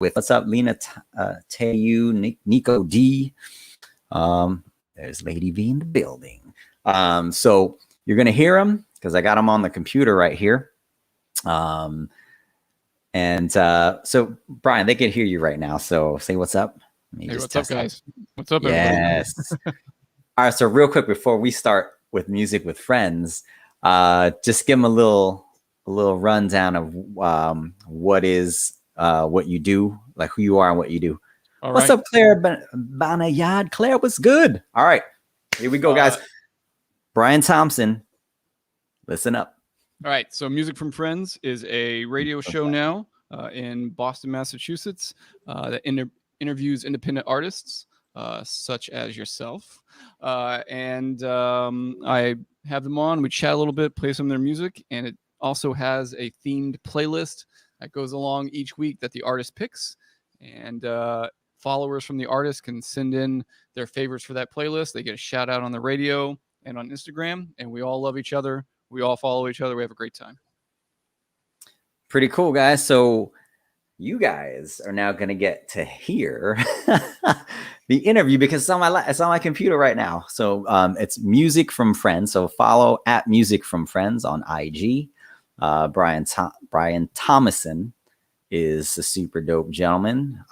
with what's up, Lena, Tayu, Nico D. There's Lady V in the building. So you're gonna hear them because I got them on the computer right here. So Brian, they can hear you right now. So say what's up. Hey, what's up, guys? What's up, everybody? Yes. All right. So real quick before we start with Music with Friends, just give them a little rundown of what you do, like who you are and what you do. All what's right. up, Claire Banayad? Claire, what's good? All right, here we go, guys. Brian Thompson, listen up. All right. So Music from Friends is a radio show now in Boston, Massachusetts that interviews independent artists such as yourself. And I have them on. We chat a little bit, play some of their music, and it also has a themed playlist that goes along each week that the artist picks. And followers from the artist can send in their favorites for that playlist. They get a shout out on the radio and on Instagram, and we all love each other. We all follow each other. We have a great time. Pretty cool, guys. So you guys are now going to get to hear the interview because it's on my computer right now. So it's Music from Friends. So follow at Music from Friends on IG. Brian Thomason is a super dope gentleman.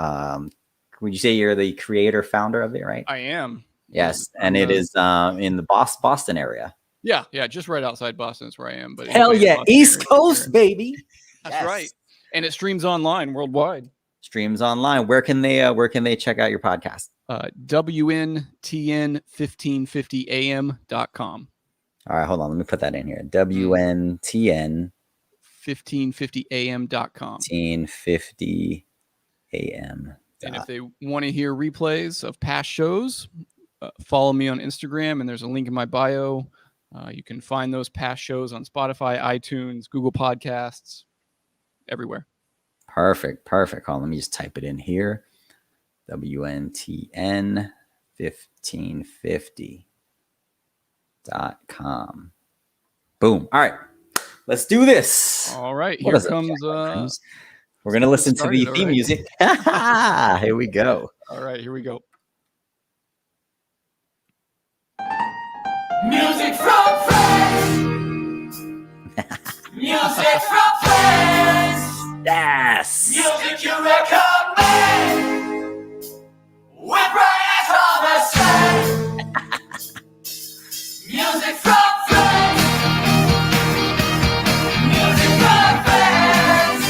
Would you say you're the creator, founder of it, right? I am. Yes, and it is in the Boston area. Yeah, just right outside Boston is where I am. But hell yeah, East Coast, baby. That's right. And it streams online worldwide. Streams online. Where can they check out your podcast? WNTN1550am.com. All right, hold on. Let me put that in here. WNTN 1550am.com. 1550am. And if they want to hear replays of past shows, follow me on Instagram, and there's a link in my bio. You can find those past shows on Spotify, iTunes, Google Podcasts, everywhere. Perfect. Hold on, let me just type it in here. WNTN 1550.com. Boom. All right. Let's do this. All right. Here comes we're going to listen to the theme music. Here we go. All right, here we go. Music from friends. Music from friends. Yes. Music you recommend. With Brian Thomason. Music from friends. Music from friends.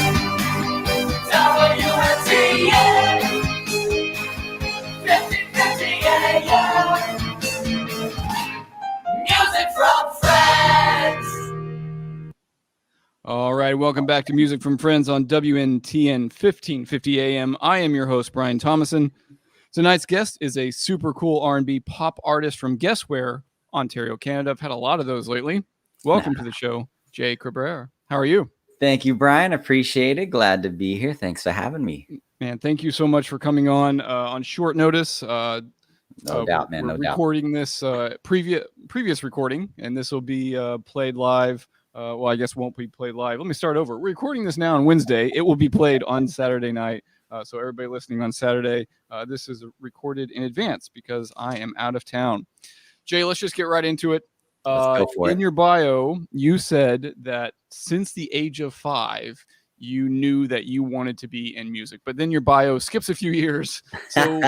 WNTN 1550 AM. Music from Friends. All right, welcome back to Music from Friends on WNTN 1550 AM. I am your host, Brian Thomason. Tonight's guest is a super cool R&B pop artist from guess where? Ontario, Canada. I've had a lot of those lately. Welcome to the show, Jay Cabrera. How are you? Thank you, Brian. Appreciate it. Glad to be here. Thanks for having me. Man, thank you so much for coming on short notice. No doubt, man. We're No doubt. recording this previous recording, and this will be played live. Well, I guess won't be played live. Let me start over. We're recording this now on Wednesday. It will be played on Saturday night. So everybody listening on Saturday, this is recorded in advance because I am out of town. Jay, let's just get right into it. Let's go for it. In your bio, you said that since the age of 5, you knew that you wanted to be in music, but then your bio skips a few years. So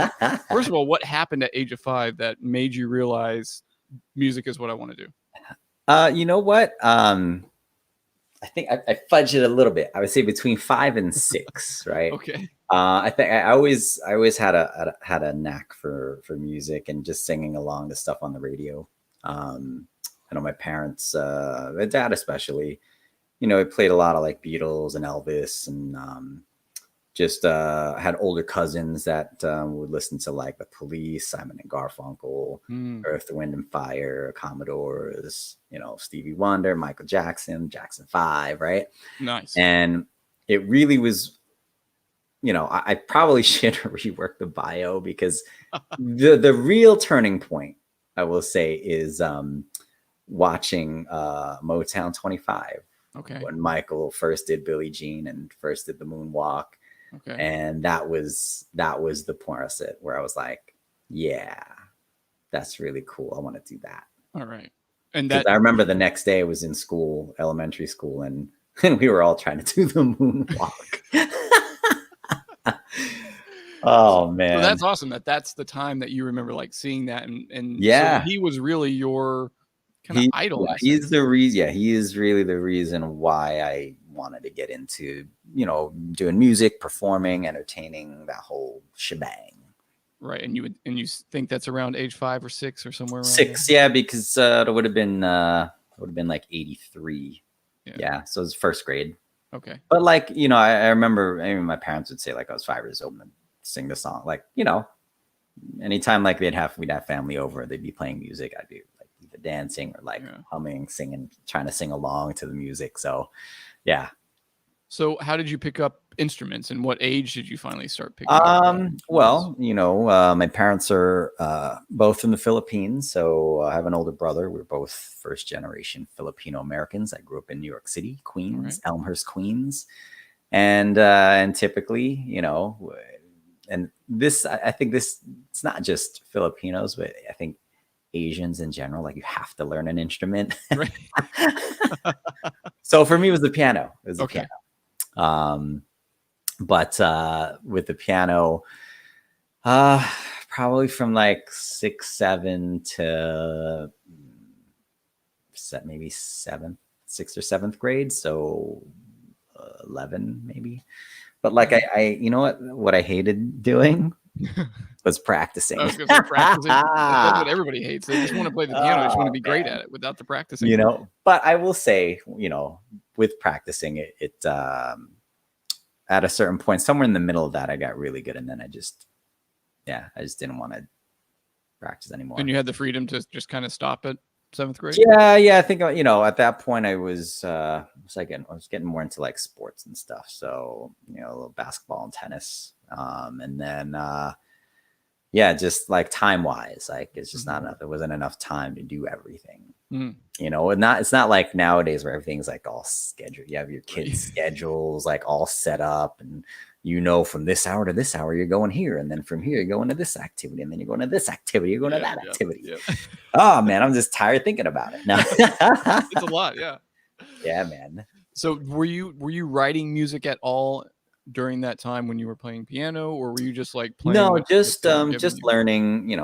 first of all, what happened at age of 5 that made you realize music is what I want to do? You know what? I think I fudged it a little bit. I would say between 5 and 6, right? Okay. I think I always had a knack for music and just singing along to stuff on the radio. I know my parents, my dad especially, it played a lot of like Beatles and Elvis, and just had older cousins that would listen to like the Police, Simon and Garfunkel, Earth, Wind and Fire, Commodores, Stevie Wonder, Michael Jackson, Jackson 5, right? Nice. And it really was, I probably should rework the bio because the real turning point, I will say, is watching Motown 25. Okay. When Michael first did Billie Jean and first did the Moonwalk. Okay. And that was the point where I was like, yeah, that's really cool. I want to do that. All right. And Because that I remember the next day I was in school, elementary school, and we were all trying to do the moonwalk. Oh so man. that's awesome that that's the time that you remember like seeing that and so Yeah. he was really your kind of idol in a He's sense. the reason. Yeah, he is really the reason why I wanted to get into, doing music, performing, entertaining, that whole shebang. Right. And you think that's around age 5 or 6 or somewhere around 6, yeah, because it would have been like 83. Yeah. Yeah, so it was first grade. Okay. But like, I remember, my parents would say like I was 5 years old and sing the song. Like, anytime like we'd have family over, they'd be playing music. I'd be like either dancing or like humming, singing, trying to sing along to the music. So yeah. So how did you pick up instruments and what age did you finally start picking up? Well, my parents are both from the Philippines. So I have an older brother. We're both first generation Filipino Americans. I grew up in New York City, Queens, Elmhurst, Queens. And typically, and this, I think it's not just Filipinos, but I think Asians in general, like you have to learn an instrument. Right. So for me, it was the piano. It was the Okay. piano. But with the piano, probably from like 6, 7 to maybe 6th or 7th grade. So 11 maybe. But like I you know what I hated doing was practicing. I was gonna say practicing. That's what everybody hates. They just want to play the piano. They just want to be great at it without the practicing. But I will say, with practicing it at a certain point, somewhere in the middle of that, I got really good. And then I just didn't want to practice anymore. And you had the freedom to just kind of stop at 7th grade? Yeah. I think, at that point I was getting more into like sports and stuff. So, a little basketball and tennis. And then, just like time wise, like it's just not enough. There wasn't enough time to do everything. It's not like nowadays where everything's like all scheduled. You have your kids' schedules like all set up, and from this hour to this hour you're going here, and then from here you're going to this activity, and then you're going to this activity, you're going to that activity. Yeah. Oh man, I'm just tired thinking about it now. It's a lot. Yeah, man. So were you writing music at all during that time when you were playing piano, or were you just like playing? No, just learning,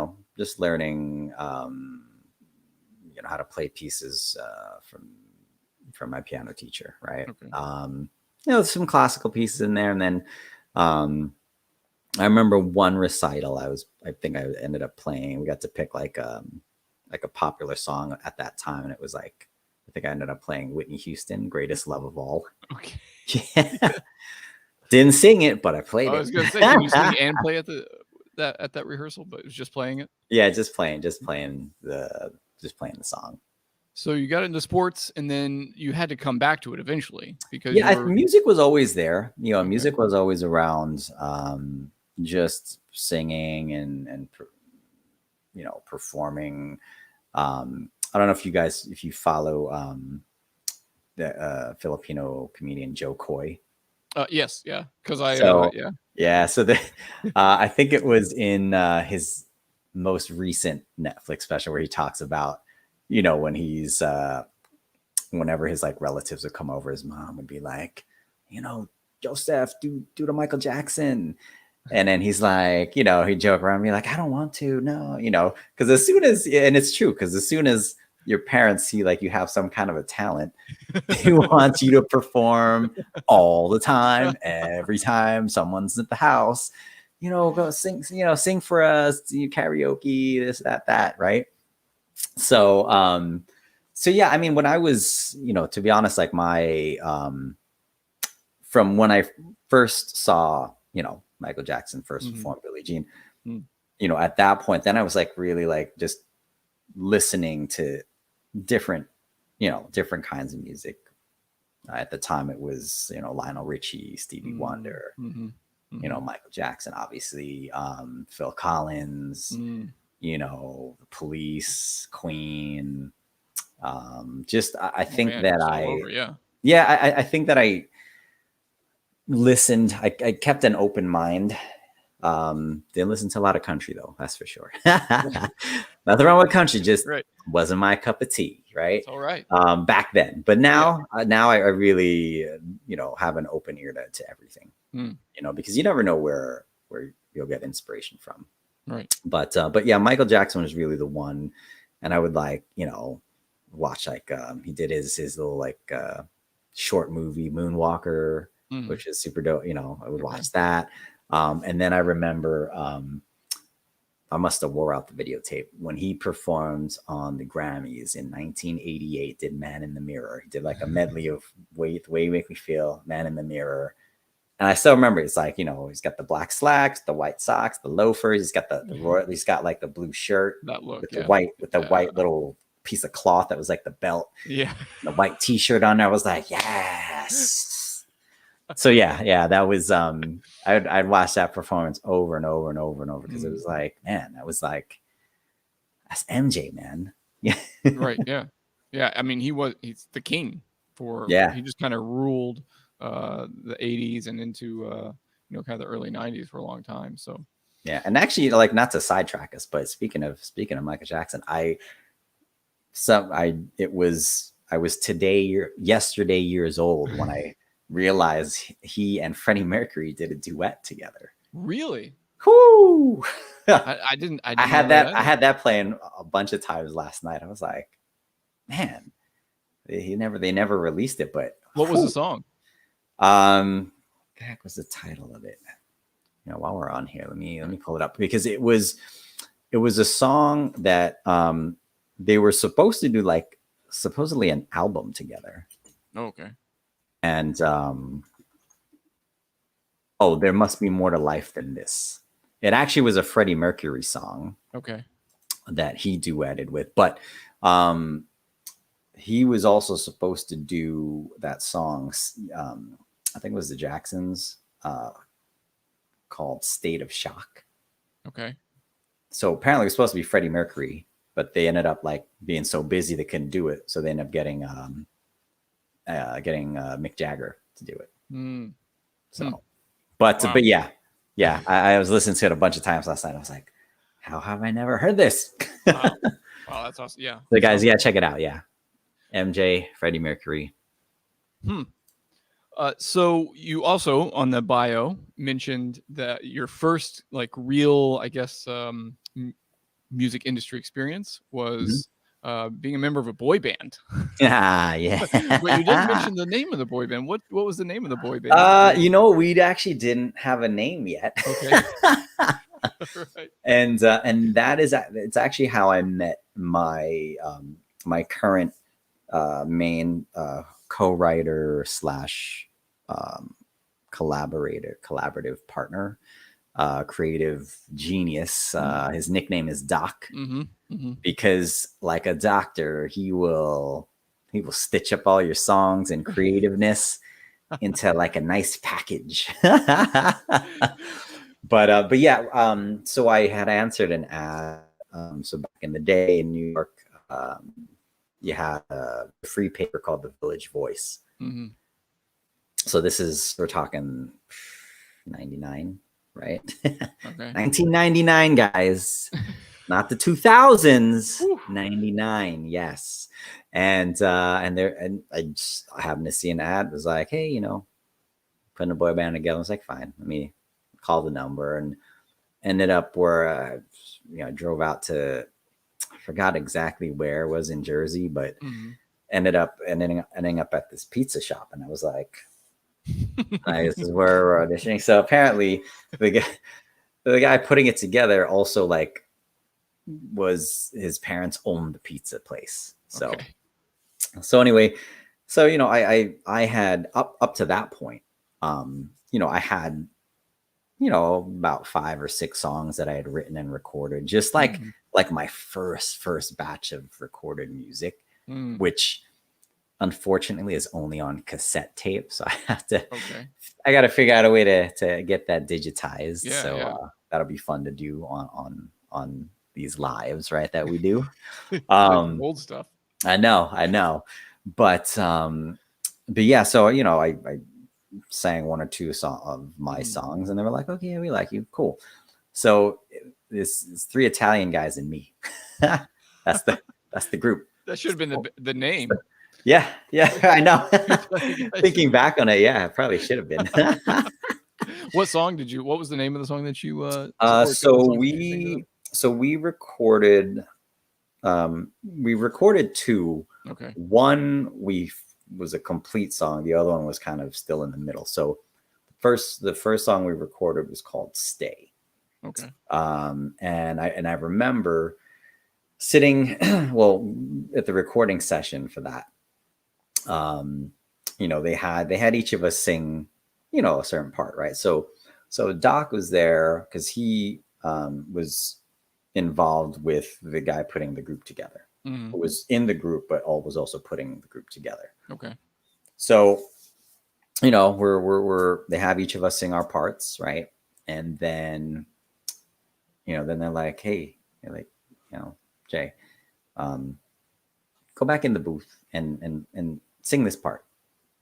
how to play pieces from my piano teacher, right? Okay. Some classical pieces in there, and then I remember one recital I think I ended up playing. We got to pick like a popular song at that time, and it was like I think I ended up playing Whitney Houston, "Greatest Love of All." Okay. Yeah. Didn't sing it, but I played it. I was gonna say, can you sing and play at that rehearsal? But it was just playing it. Yeah, just playing the song. So you got into sports, and then you had to come back to it eventually because music was always there. Music was always around. Just singing and performing. I don't know if you follow the Filipino comedian Joe Coy. Yes, yeah, because So I think it was in his most recent Netflix special where he talks about, when he's whenever his like relatives would come over, his mom would be like, Joseph, do the Michael Jackson. And then he's like, he'd joke around me like, I don't want to, no, because as soon as your parents see like you have some kind of a talent, they want you to perform all the time, every time someone's at the house, go sing, sing for us, karaoke, this, that, right? So, yeah, I mean, when I was, to be honest, like my, from when I first saw, Michael Jackson first perform Billie Jean, at that point, then I was like really like just listening to different kinds of music. At the time it was, Lionel Richie, Stevie Wonder, Michael Jackson, obviously, Phil Collins, the Police, Queen. I think that I think that listened. I kept an open mind. Didn't listen to a lot of country though, that's for sure. Nothing wrong with country, just Right. wasn't my cup of tea, right? It's all right. Back then, but now, now I really, have an open ear to everything, Mm. because you never know where you'll get inspiration from. Right. But yeah, Michael Jackson was really the one, and I would watch he did his little short movie Moonwalker, Mm. which is super dope. I would Okay. watch that. And then I remember I must have wore out the videotape when he performed on the Grammys in 1988. Did "Man in the Mirror"? He did like a medley of "The Way You Make Me Feel," "Man in the Mirror," and I still remember. It's he's got the black slacks, the white socks, the loafers. He's got the royal. He's got like the blue shirt That look. with Yeah. the white little piece of cloth that was like the belt. Yeah. The white T-shirt on there. I was like, yes. So yeah, that was I'd watch that performance over and over and over and over because it was like, man, that's MJ, man. Yeah. Right. Yeah. Yeah. I mean, he's the king he just kind of ruled the 80s and into kind of the early 90s for a long time. So yeah, and actually, not to sidetrack us, but speaking of Michael Jackson, I was yesterday years old when I realized he and Freddie Mercury did a duet together. Really? Whoo! I didn't. I had that playing a bunch of times last night. I was like, man, they never released it. But what was the song? What the heck was the title of it? While we're on here, let me pull it up because it was a song that they were supposed to do supposedly an album together. Oh, okay. And there must be more to life than this. It actually was a Freddie Mercury song. Okay. That he duetted with, but he was also supposed to do that song. I think it was the Jacksons, called "State of Shock." Okay. So apparently it was supposed to be Freddie Mercury, but they ended up being so busy they couldn't do it. So they ended up getting Mick Jagger to do it. Mm. So, but yeah, I was listening to it a bunch of times last night. I was like, how have I never heard this? Wow, that's awesome. Yeah. So guys, check it out. Yeah. MJ, Freddie Mercury. So you also on the bio mentioned that your first real, I guess, music industry experience was being a member of a boy band. Yeah. But you didn't mention the name of the boy band. What was the name of the boy band? We actually didn't have a name yet. Okay. Right. And it's actually how I met my my current main co-writer / collaborative partner, creative genius. His nickname is Doc. Because like a doctor, he will stitch up all your songs and creativeness into a nice package. But yeah, so I had answered an ad. So back in the day in New York, you had a free paper called The Village Voice. So we're talking 99, right? Okay. 1999, guys. Not the 2000s. 99, yes. And I happened to see an ad. It was like, hey, putting a boy band together. I was like, fine, let me call the number, and ended up where drove out to, I forgot exactly where it was in Jersey, but ending up at this pizza shop, and I was like, this is where we're auditioning. So apparently the guy putting it together also was his parents owned the pizza place. So anyway, so I had up to that point, I had about 5 or 6 songs that I had written and recorded, just like my first batch of recorded music, which unfortunately is only on cassette tape. So I got to figure out a way to get that digitized. That'll be fun to do on these lives, right? That we do. Old stuff. I know. But yeah, so, I sang one or two of my Mhm. songs, and they were like, "Okay, yeah, we like you, cool." So this three Italian guys and me. that's the group. That should have been the name. Yeah, I know. Italian guys. Thinking back on it, yeah, it probably should have been. What song did you? What was the name of the song that you? Or a couple of So songs that you sang we recorded two. Okay. One was a complete song. The other one was kind of still in the middle. So the first song we recorded was called "Stay." Okay. And I remember sitting well at the recording session for that. They had each of us sing, a certain part, right? So Doc was there because he was involved with the guy putting the group together, Mhm. who was in the group, but was also putting the group together. Okay. So, they have each of us sing our parts, right? And then, then they're like, "Hey," they're like, "Jay, go back in the booth and sing this part."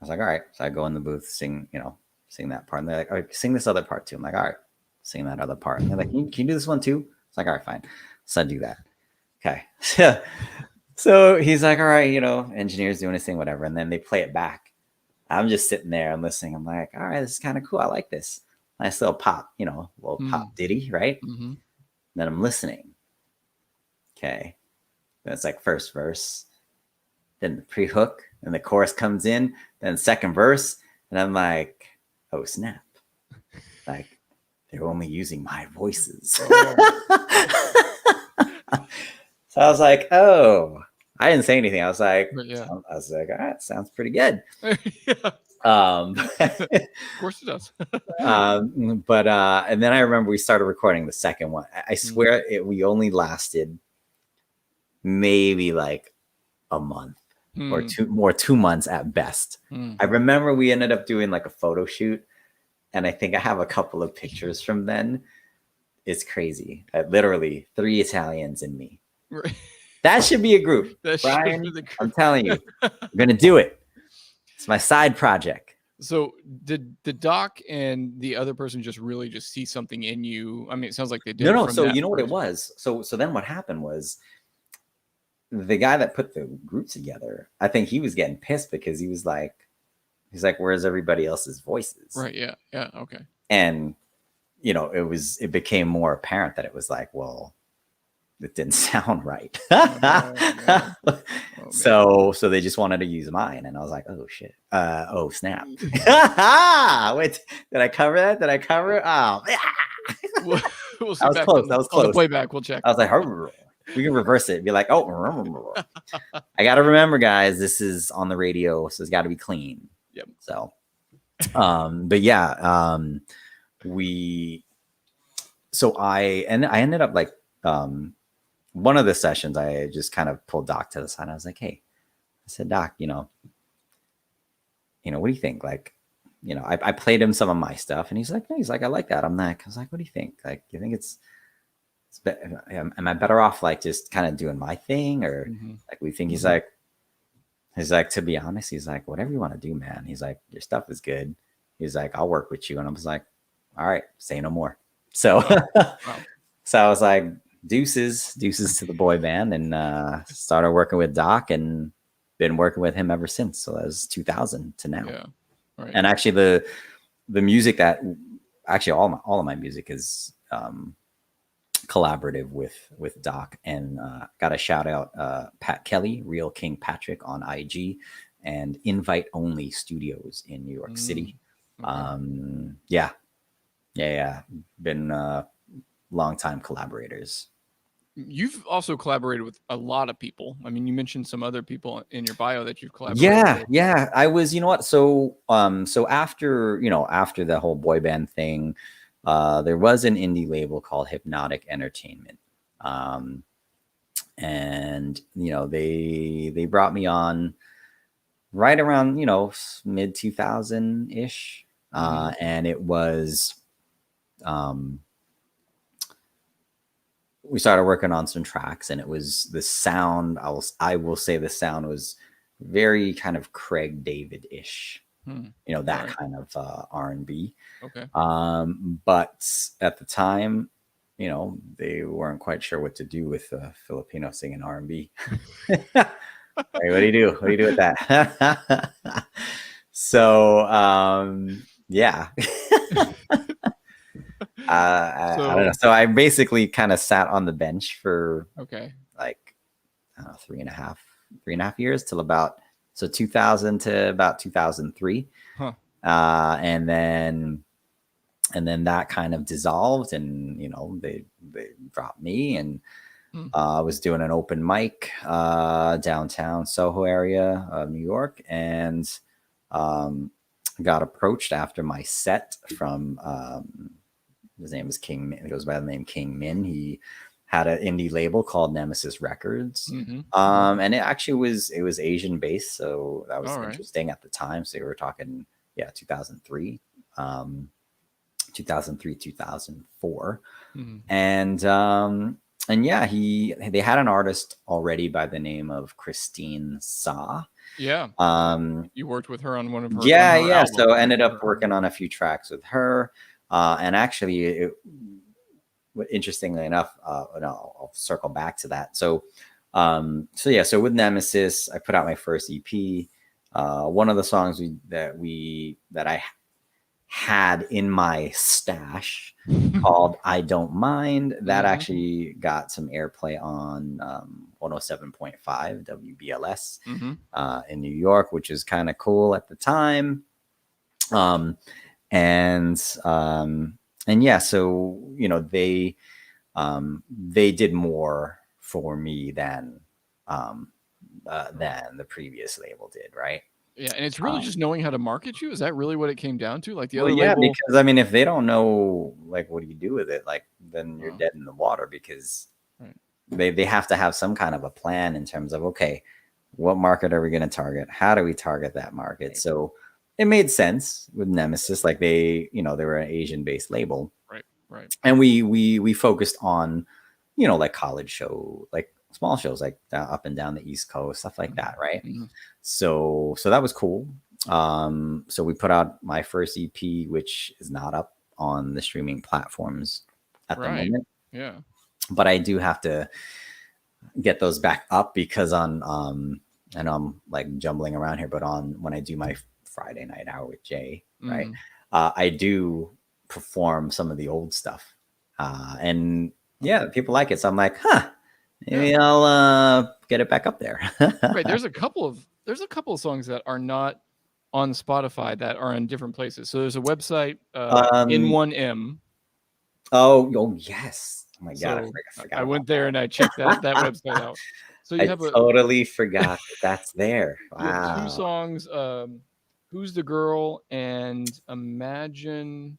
I was like, "All right." So I go in the booth, sing that part. And they're like, "All right, sing this other part too." I'm like, "All right, sing that other part." And they're like, can you do this one too? It's like, "All right, fine." So I do that. Okay. So he's like, "All right, engineer's doing his thing, whatever." And then they play it back. I'm just sitting there and listening. I'm like, "All right, this is kind of cool. I like this. Nice little pop, little pop ditty, right?" Mm-hmm. Then I'm listening. Okay. Then it's like first verse, then the pre-hook, and the chorus comes in, then second verse, and I'm like, "Oh snap. Like they're only using my voices." So I was like, "Oh." I didn't say anything. I was like, Yeah. "All right, sounds pretty good." Yeah. Of course it does. But and then I remember we started recording the second one. I swear we only lasted maybe like a month or 2 months at best. I remember we ended up doing like a photo shoot, and I think I have a couple of pictures from then. It's crazy. Literally 3 Italians and me. Right. That should be a group. That should Brian, be the group. I'm telling you, I'm gonna do it. It's my side project. So did the Doc and the other person just really just see something in you? I mean, it sounds like they did. No. from So that you know what it first- was? So then what happened was the guy that put the group together, I think he was getting pissed because he's like, "Where's everybody else's voices?" Right. Yeah. Yeah. Okay. And it became more apparent that it was like, well, it didn't sound right. So they just wanted to use mine, and I was like, "Oh shit! Oh snap! Wait, did I cover that? Did I cover it? Oh, We'll see that was back close. on That was on the close. playback. We'll check. I was like, "Hurr." We can reverse it. Be like, "Oh, I got to remember, guys, this is on the radio, so it's got to be clean." Yep. So, but yeah, I ended up like, one of the sessions, I just kind of pulled Doc to the side. I was like, "Hey," I said, "Doc, what do you think?" Like, I played him some of my stuff, and he's like, "I like that." I was like, "What do you think? Like, you think am I better off like just kind of doing my thing, or like we think?" He's like, "To be honest," he's like, "Whatever you want to do, man." He's like, "Your stuff is good." He's like, "I'll work with you." And I was like, "All right, say no more." So, so I was like, deuces to the boy band, and started working with Doc, and been working with him ever since. So that was 2000 to now. Yeah. Right. And actually the music all of my music is collaborative with Doc, and got a shout out Pat Kelly, Real King Patrick on IG, and Invite Only Studios in New York City. Okay. Yeah. Been longtime collaborators. You've also collaborated with a lot of people. I mean, you mentioned some other people in your bio that you've collaborated with. Yeah. I was, so after the whole boy band thing, there was an indie label called Hypnotic Entertainment. And they brought me on right around, mid 2000 ish. And it was, we started working on some tracks, and it was the sound. I will say the sound was very kind of Craig David ish. you know, that Alright. kind of R&B. Okay. But at the time, you know, they weren't quite sure what to do with Filipino singing R&B. Hey, what do you do? What do you do with that? So, yeah. I don't know. So I basically kind of sat on the bench for Okay. like, I don't know, 3.5 years till about, so 2000 to about 2003. Huh. And then that kind of dissolved, and you know, they dropped me, and I was doing an open mic downtown Soho area of New York, and got approached after my set from his name is King Min. He goes by the name King Min. He had an indie label called Nemesis Records. And it actually was Asian based, so that was interesting at the time. So we were talking 2003, 2004. And yeah, they had an artist already by the name of Christine Sa. Yeah. You worked with her on one of her albums. So I ended up working on a few tracks with her. And actually, interestingly enough, and I'll circle back to that. So with Nemesis, I put out my first EP. One of the songs that I had in my stash called "I Don't Mind," that actually got some airplay on 107.5 WBLS in New York, which is kind of cool at the time. And yeah, so you know, they did more for me than the previous label did, right? Yeah, and it's really just knowing how to market you. Is that really what it came down to? Like the other label? Because I mean, if they don't know, like, what do you do with it? Like, then you're dead in the water, because they have to have some kind of a plan in terms of, okay, what market are we going to target? How do we target that market? So it made sense with Nemesis. Like, they were an Asian-based label, right. And we focused on, you know, like college show, like small shows, like up and down the East Coast, stuff like that, right? So that was cool. So we put out my first EP, which is not up on the streaming platforms at the moment. Yeah, but I do have to get those back up, because on and I'm like jumbling around here, but when I do my Friday night hour with Jay, right, I do perform some of the old stuff, and people like it, so I'm like, maybe I'll get it back up there. Right, there's a couple of songs that are not on Spotify that are in different places. So there's a website, In1M. Oh yes. Oh my God, I forgot. I went there and I checked that website out. So I totally forgot that's there. Wow. You have 2 songs, Who's the Girl and Imagine.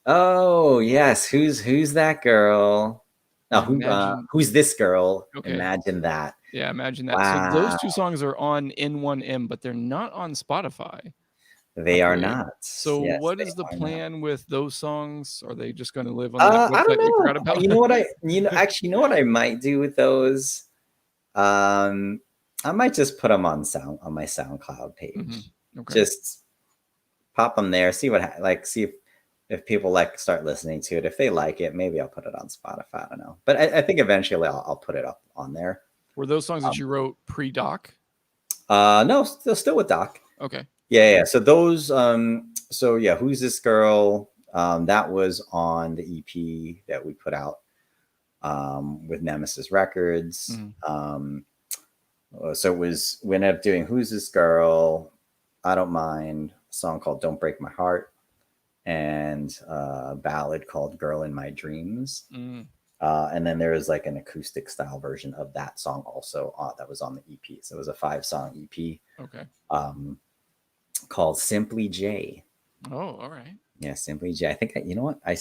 Oh yes, who's that girl? No, who's this girl? Okay. Imagine that. Yeah, Imagine That. Wow. So those 2 songs are on In1M, but they're not on Spotify. They are not. So yes, what is the plan with those songs? Are they just going to live on that website? I don't know. You know what actually, you know what I might do with those? I might just put them on my SoundCloud page. Okay. Just pop them there, see see if people start listening to it. If they like it, maybe I'll put it on Spotify. I don't know, but I think eventually I'll put it up on there. Were those songs that you wrote pre-Doc? No, still with Doc. Okay. Yeah. So those, Who's This Girl? That was on the EP that we put out with Nemesis Records. So we ended up doing Who's This Girl? I Don't Mind, a song called Don't Break My Heart, and a ballad called Girl in My Dreams. And then there was like an acoustic style version of that song also that was on the EP. So it was a 5-song EP. Okay. Called Simply J. Oh, all right. Yeah, Simply J. I think you know what? I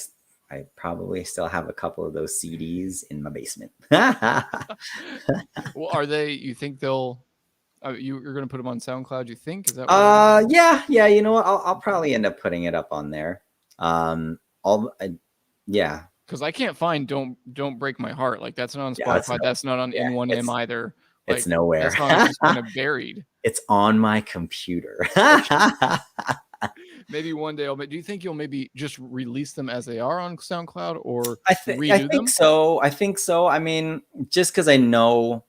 probably still have a couple of those CDs in my basement. Well, are they? You think they'll? You're going to put them on SoundCloud? You think? Is that? Yeah. You know what? I'll probably end up putting it up on there. Yeah. Because I can't find "Don't Break My Heart." Like, that's not on Spotify. That's not on In1M either. Like, it's nowhere. That song is just kind of buried. It's on my computer. Maybe one day do you think you'll maybe just release them as they are on SoundCloud or I redo think them? so. I think so. I mean, just because I know,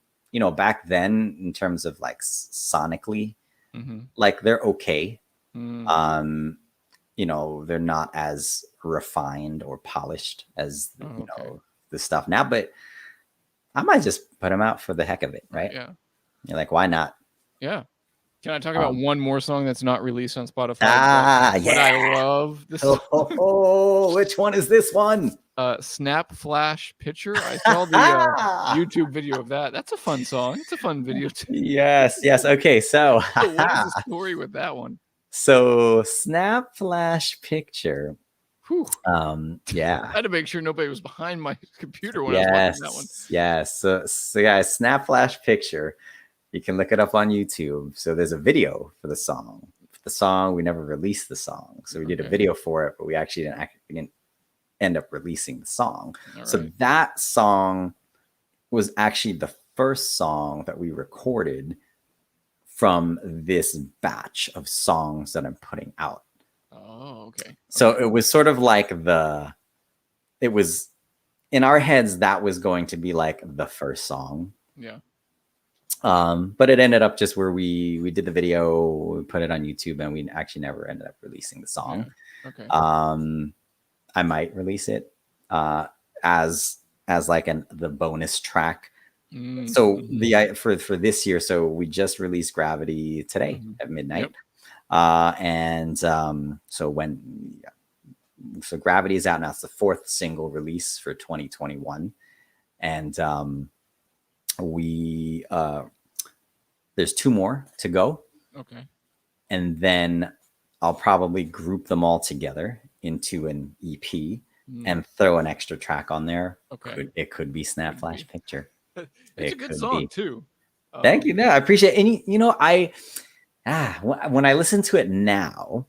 back then in terms of like sonically, like they're okay. Mm. They're not as refined or polished as Okay. the stuff now, but I might just put them out for the heck of it, right? Yeah. You're like, why not? Yeah. Can I talk about one more song that's not released on Spotify? But I love this. Which one is this one? Snap Flash Picture. I saw the YouTube video of that. That's a fun song. It's a fun video too. Yes. Okay, so what is the story with that one? So Snap Flash Picture. Whew. Yeah. I had to make sure nobody was behind my computer when I was watching that one. Yes. So guys, Snap Flash Picture. You can look it up on YouTube. So there's a video for the song. We never released the song. So we did a video for it, but we actually didn't end up releasing the song. So that song was actually the first song that we recorded from this batch of songs that I'm putting out. Oh, okay. So it was sort of like it was in our heads, that was going to be like the first song. Yeah. But it ended up just where we did the video, we put it on YouTube, and we actually never ended up releasing the song. Yeah. Okay. I might release it as like the bonus track. So for this year, so we just released Gravity today at midnight. So Gravity is out now. It's the 4th single release for 2021, and there's 2 more to go. Okay. And then I'll probably group them all together into an EP and throw an extra track on there. Okay. It could be Snap Flash Picture. It's a good song too. Thank you. No, I appreciate it. And when I listen to it now,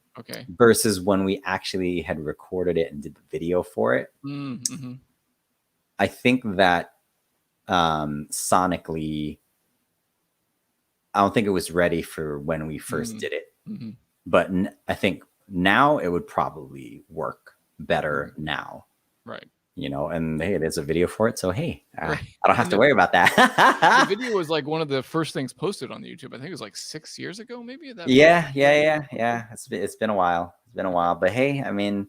versus when we actually had recorded it and did the video for it, I think that sonically, I don't think it was ready for when we first did it. But I think now it would probably work better now. Right. And hey, there's a video for it. So, hey, I don't have to worry about that. The video was like one of the first things posted on the YouTube. I think it was like 6 years ago, maybe. Yeah. It's been a while. But hey, I mean,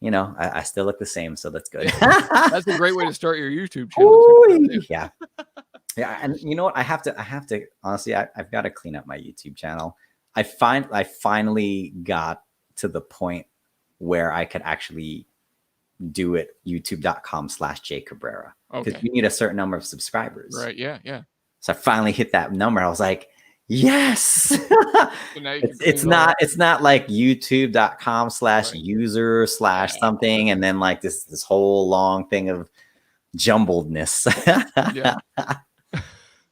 I still look the same. So that's good. That's a great way to start your YouTube channel. Yeah. Yeah. And you know what? I have to, honestly, I've got to clean up my YouTube channel. I finally got to the point where I could actually do it youtube.com/jcabrera, because you need a certain number of subscribers, right? Yeah So I finally hit that number. I was like, yes. So it's not like youtube.com/user/something and then like this whole long thing of jumbledness.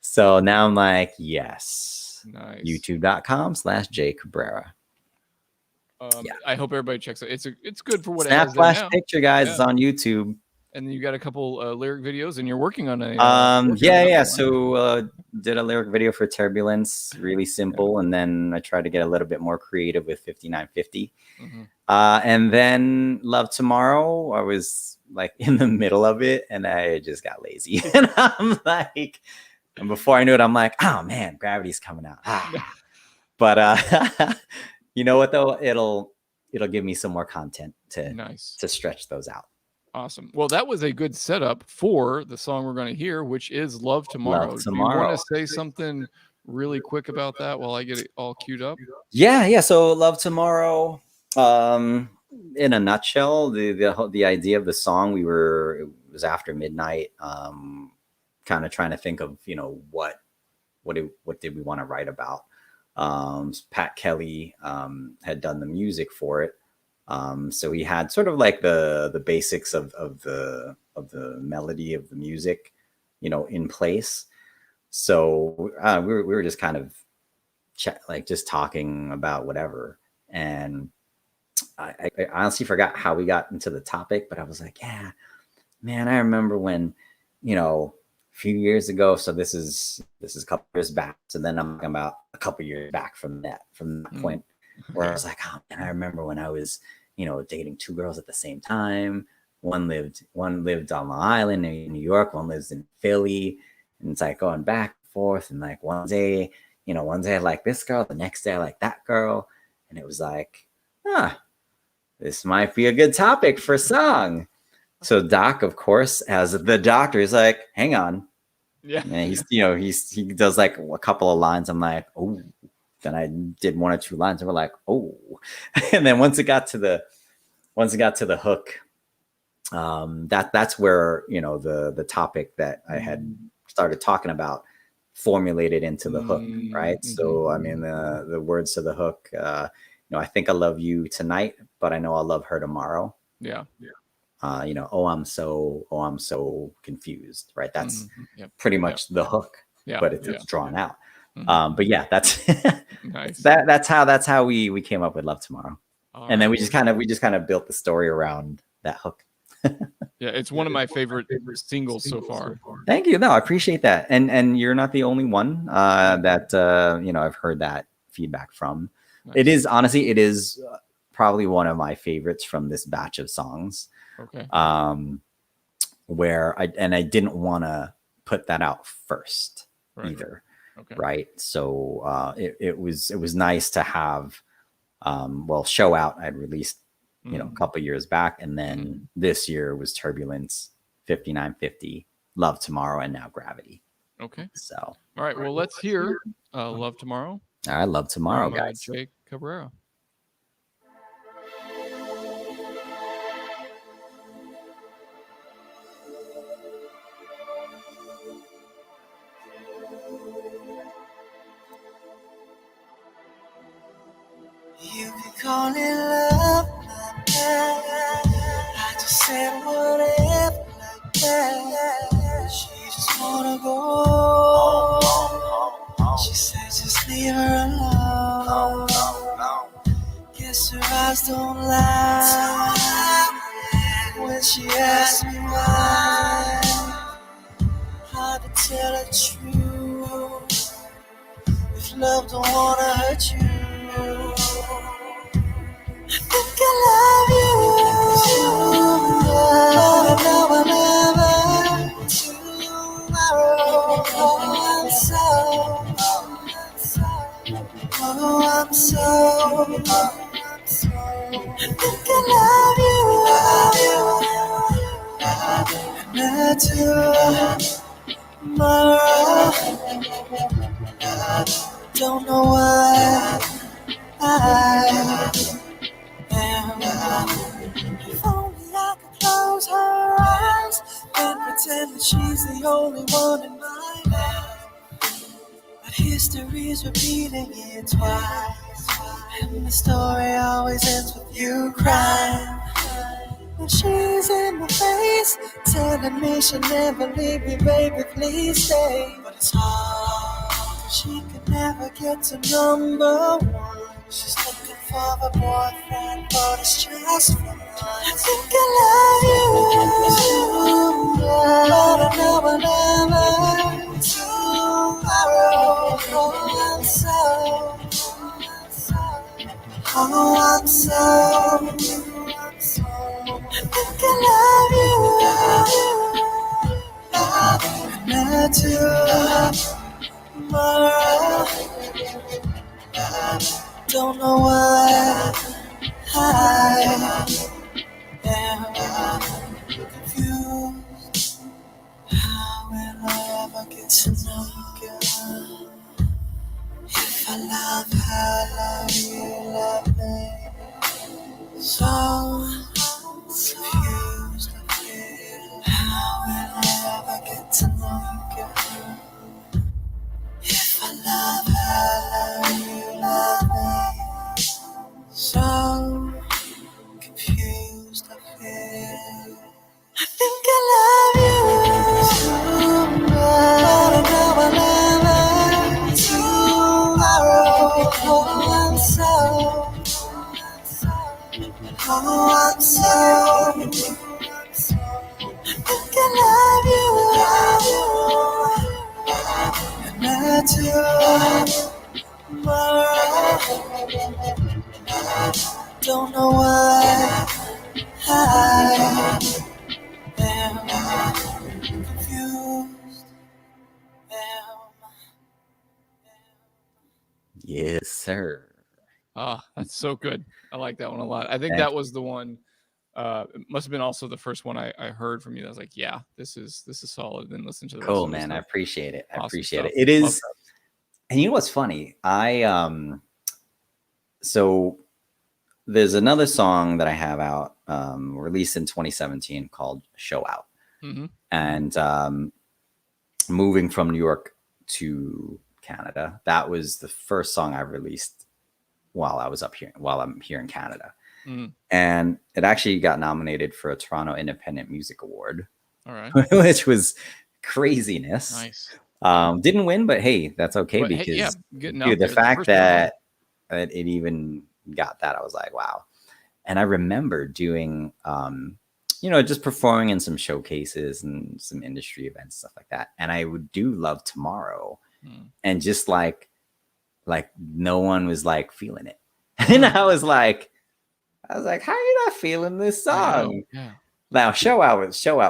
So now I'm like, yes. Nice. youtube.com/jcabrera. I hope everybody checks it. It's good for what Snap it has Flash Picture, guys. It's on YouTube. And then you got a couple lyric videos, and you're working on a So did a lyric video for Turbulence, really simple, and then I tried to get a little bit more creative with 5950. And then Love Tomorrow, I was like in the middle of it, and I just got lazy. And I'm like, and before I knew it, I'm like, oh man, Gravity's coming out. But you know what though? It'll give me some more content to stretch those out. Awesome. Well, that was a good setup for the song we're going to hear, which is Love Tomorrow. Do you want to say something really quick about that while I get it all queued up? Yeah. So Love Tomorrow, in a nutshell, the idea of the song, it was after midnight, kind of trying to think of, what did we want to write about? Pat Kelly had done the music for it, so he had sort of like the basics of the melody of the music, in place. So we were just kind of just talking about whatever, and I honestly forgot how we got into the topic, but I was like, yeah, man, I remember when, a few years ago. So this is a couple years back. So then I'm talking about a couple years back from that point. where I was like, oh man, I remember when I was, dating two girls at the same time. One lived on Long Island in New York, one lives in Philly, and it's like going back and forth. And like one day I like this girl, the next day I like that girl, and it was like, this might be a good topic for song. So Doc, of course, as the doctor, is like, hang on. Yeah. And he does like a couple of lines. I'm like, oh. Then I did one or two lines, and we're like, oh. And then once it got to the hook, that's where the topic that I had started talking about formulated into the hook, right? So I mean the words to the hook, I think I love you tonight, but I know I'll love her tomorrow. Yeah. Oh, I'm so confused, right? That's Yep. pretty much the hook, Yeah. but it's drawn out. Mhm. But yeah, that's Nice. that's how we came up with Love Tomorrow. All And then right. we just kind of built the story around that hook. Yeah, it's one of my favorite singles so far. Thank you. No, I appreciate that. And you're not the only one that I've heard that feedback from. Nice. It is probably one of my favorites from this batch of songs. Okay. Where I didn't want to put that out first either. Okay. Right. So it was nice to have Show Out I'd released a couple years back, and then this year was Turbulence, 5950, Love Tomorrow, and now Gravity. Okay. So all right, well, let's hear Love Tomorrow. All right, Love Tomorrow, from, guys. Jake Cabrera. You can call it love like that. I just said whatever like that. She just wanna go. She said just leave her alone. Guess her eyes don't lie when she asks me why. Hard to tell the truth if love don't wanna hurt you. I think I love you, but I know I'll never tomorrow. Oh, I'm so I think I love you, and tomorrow. Don't know why I if only I could close her eyes and pretend that she's the only one in my life. But history's repeating it twice, and the story always ends with you crying. When she's in my face, telling me she'll never leave me, baby, please stay. But it's hard, she could never get to number one. She's looking for a boyfriend, but it's just for fun. I think I love you, but I know I'll never tomorrow. Oh, I'm so I think I love you, tomorrow. Don't know why I am confused. How will I ever get to know you? If I love her, love you, love me. So confused. How will I ever get to know you? If I love her, love you, love me. So confused, I feel. I think I love you, but I know I'll never tomorrow. Oh, I'm so I think I love you, and tomorrow. don't know why I am confused. Yes, sir. Ah, that's so good. I like that one a lot. I think Thank that was the one. It must have been also the first one I heard from you. That was like, yeah, this is solid. Then listen to the rest Cool, of the man. I stuff. appreciate it. I Awesome appreciate it. stuff. It Love is, and you know what's funny? So there's another song that I have out, released in 2017 called "Show Out," that. Mm-hmm. and moving from New York to Canada, that was the first song I released while I'm here in Canada. Mm. And it actually got nominated for a Toronto Independent Music Award, All right. which was craziness. Nice. Didn't win, but hey, that's okay, But hey, because yeah, getting dude, out the there. fact first time. that it even got that, I was like, wow. And I remember doing, just performing in some showcases and some industry events, stuff like that. And I would do Love Tomorrow, and just like no one was like feeling it. And I was like, how are you not feeling this song? Yeah. Now Show Out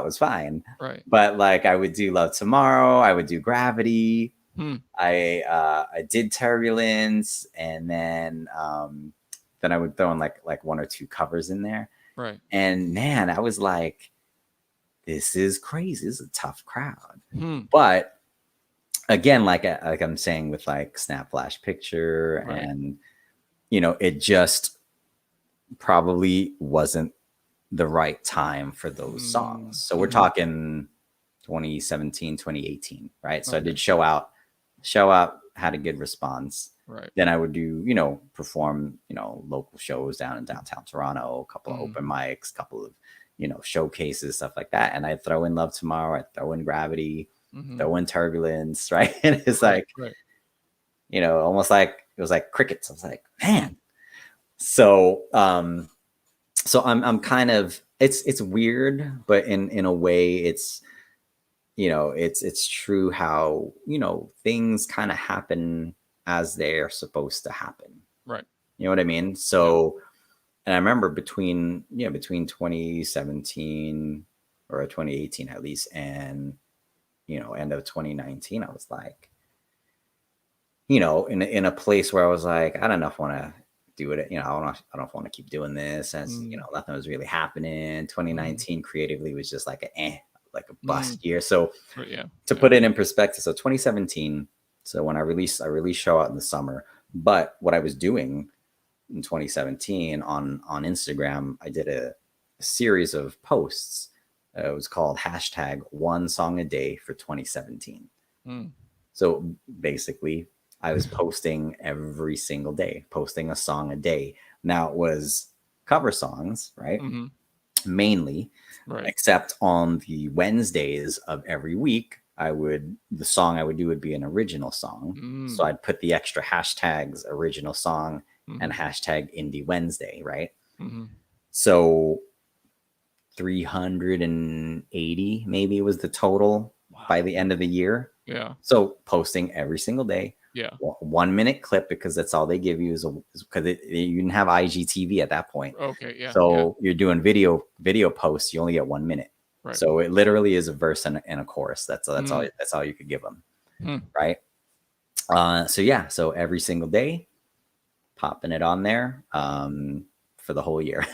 was fine. Right. But like I would do Love Tomorrow, I would do Gravity, I did Turbulence, and then I would throw in like one or two covers in there. Right. And man, I was like, this is crazy. This is a tough crowd. Hmm. But again, like I'm saying with like Snap Flash Picture, Right. and it just probably wasn't the right time for those songs. So we're talking 2017, 2018, right? So I did Show Out, had a good response. Right. Then I would do, perform, local shows down in downtown Toronto, a couple of open mics, couple of, showcases, stuff like that. And I'd throw in Love Tomorrow, I'd throw in Gravity, throw in Turbulence, right? And it's Right. almost like it was like crickets. I was like, man. So I'm kind of, it's weird, but in a way it's, it's true how, things kind of happen as they're supposed to happen. Right. You know what I mean? So, and I remember between 2017 or 2018 at least, and, end of 2019, I was like, in a place where I was like, I don't know if I want to do it. I don't want to keep doing this. As nothing was really happening. 2019 creatively was just like a bust year. So to put it in perspective, so 2017. So when I released Show Out in the summer. But what I was doing in 2017 on Instagram, I did a series of posts. It was called #1SongADay for 2017. So basically, I was posting every single day, posting a song a day. Now it was cover songs, right? Mainly, except on the Wednesdays of every week, the song I would do would be an original song. So I'd put the extra hashtags original song and hashtag Indie Wednesday, right? So 380 maybe was the total by the end of the year. Yeah. So posting every single day. Yeah. 1 minute clip, because that's all they give you is because you didn't have IGTV at that point. Okay. Yeah. So you're doing video posts. You only get 1 minute. Right. So it literally is a verse and a chorus. That's all you could give them. Right. So every single day, popping it on there for the whole year.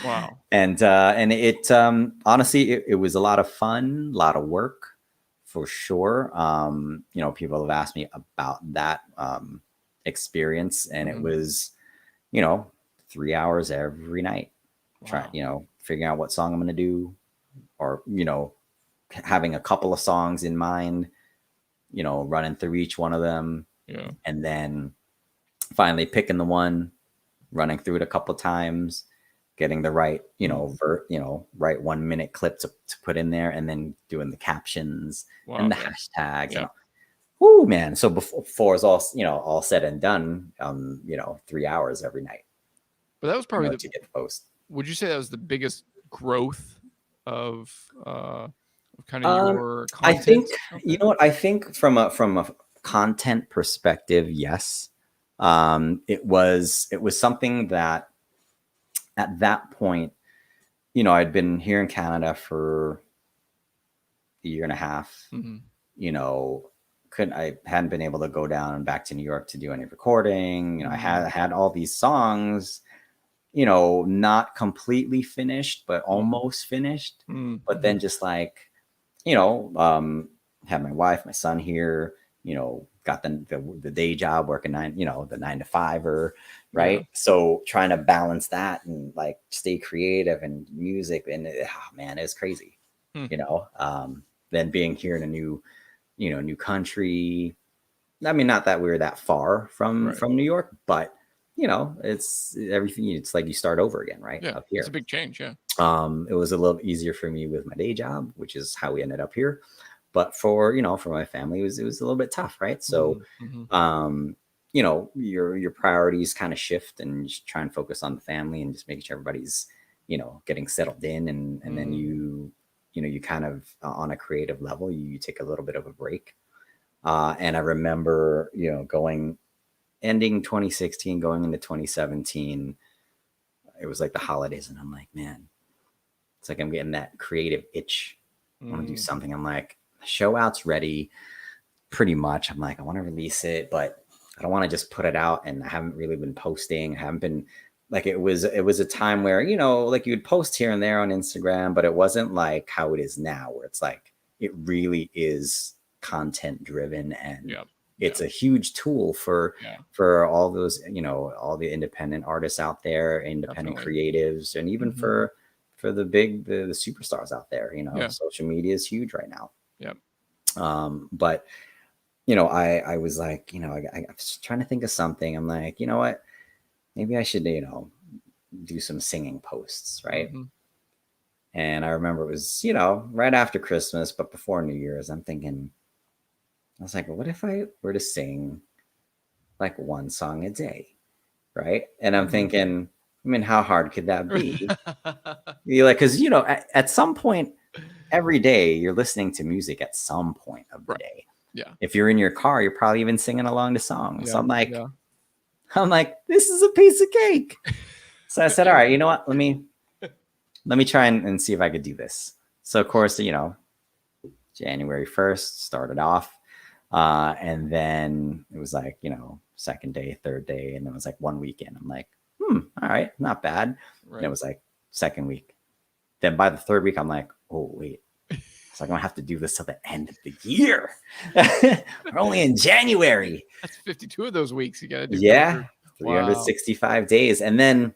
Wow. And it honestly, it was a lot of fun, a lot of work. For sure. People have asked me about that experience, and it was, 3 hours every night. Wow. Figuring out what song I'm going to do, or, having a couple of songs in mind, running through each one of them. Yeah. And then finally picking the one, running through it a couple of times, getting the right, right 1 minute clip to put in there, and then doing the captions and the hashtags. Yeah. Whoo, man. So before it's all said and done, 3 hours every night. But that was probably to get the post. Would you say that was the biggest growth of kind of your content? I think, I think from a content perspective, yes. It was something that at that point, you know, I'd been here in Canada for a year and a half. Mhm. You know, I hadn't been able to go down and back to New York to do any recording. You know, I had all these songs, you know, not completely finished, but almost finished. Mhm. But then just like, you know, had my wife, my son here, you know, got the day job working the 9 to 5 right. Yeah. So trying to balance that and like stay creative and music and man, it was crazy, Hmm. you know. Then being here in a new country. I mean, not that we were that far from Right. New York, but you know, it's everything. It's like you start over again, right? Yeah. Up here. It's a big change. Yeah. It was a little easier for me with my day job, which is how we ended up here. But for my family, it was a little bit tough, right? So, Mhm. you know, your priorities kind of shift and just try and focus on the family and just making sure everybody's, you know, getting settled in, and then you kind of on a creative level, you take a little bit of a break. And I remember, you know, ending 2016, going into 2017, it was like the holidays, and I'm like, man, it's like I'm getting that creative itch. I want to do something. I'm like, the show out's ready, pretty much. I'm like, I want to release it, but I don't want to just put it out. And I haven't really been posting. I haven't been like it was a time where, you know, like you'd post here and there on Instagram, but it wasn't like how it is now, where it's like it really is content driven, and Yeah. it's a huge tool for all those, you know, all the independent artists out there, independent Definitely. creatives, and even Mhm. for the superstars out there. You know, Yeah. social media is huge right now. Yeah. But you know, I was like, you know, I was trying to think of something. I'm like, you know what, maybe I should, you know, do some singing posts, right? Mhm. And I remember it was, you know, right after Christmas, but before New Year's. I'm thinking, I was like, well, what if I were to sing like one song a day, right? And I'm Mhm. thinking, I mean, how hard could that be? You like, because you know, at some point every day, you're listening to music at some point of the Right. day. Yeah. If you're in your car, you're probably even singing along to songs. So Yeah. I'm like, Yeah. this is a piece of cake. So I said, all Yeah. right, you know what? Let me try and see if I could do this. So of course, you know, January 1st started off. And then it was like, you know, second day, third day, and it was like one weekend. I'm like, all right, not bad. And Right. it was like second week. Then by the third week, I'm like, oh wait. So I'm gonna have to do this till the end of the year. We're only in January. That's 52 of those weeks you got to do. Yeah, Wow. 365 days. And then,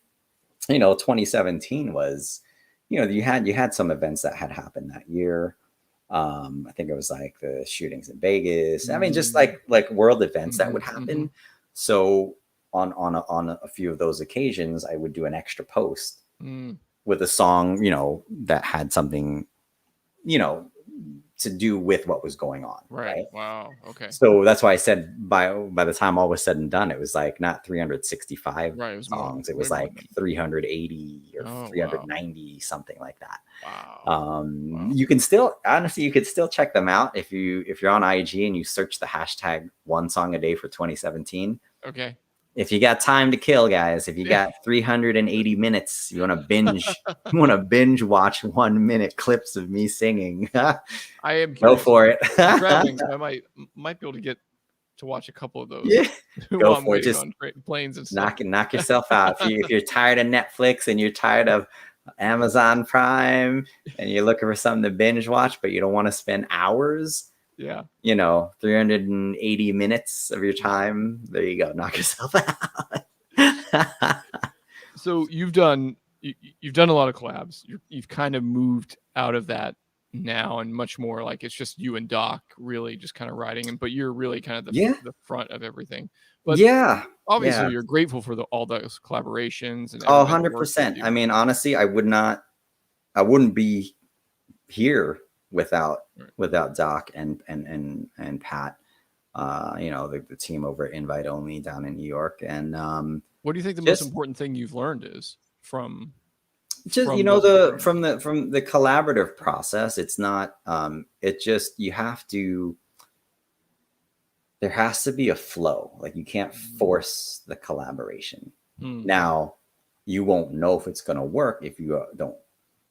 you know, 2017 was, you know, you had some events that had happened that year. I think it was like the shootings in Vegas. I mean, just like world events that would happen. So on a few of those occasions, I would do an extra post with a song, you know, that had something, you know, to do with what was going on. Right. Wow. Okay. So that's why I said by the time all was said and done, it was like not 365 Right. It was songs. It way was more like than 380 or Oh, wow. 390, something like that. Wow. You can still, honestly, you could still check them out if you're on IG and you search the hashtag one song a day for 2017. Okay. If you got time to kill, guys, if you got 380 minutes, you want to binge watch 1 minute clips of me singing. I am Go curious. for it. I'm traveling, so I might be able to get to watch a couple of those. Yeah, while go I'm for it. waiting Just on planes and stuff. knock yourself out. If you're tired of Netflix and you're tired of Amazon Prime and you're looking for something to binge watch, but you don't want to spend hours, Yeah. you know, 380 minutes of your time, there you go. Knock yourself out. So you've done a lot of collabs. You've kind of moved out of that now and much more like it's just you and Doc really just kind of riding and but you're really kind of the front of everything. But yeah. obviously Yeah. you're grateful for all those collaborations and Oh, everybody that works with 100%. you. I mean, honestly, I wouldn't be here without Doc and Pat. You know, the team over at Invite Only down in New York. And what do you think the most important thing you've learned is from you know, from the collaborative process? It's not it just, there has to be a flow. Like you can't force the collaboration. Now, you won't know if it's going to work if you don't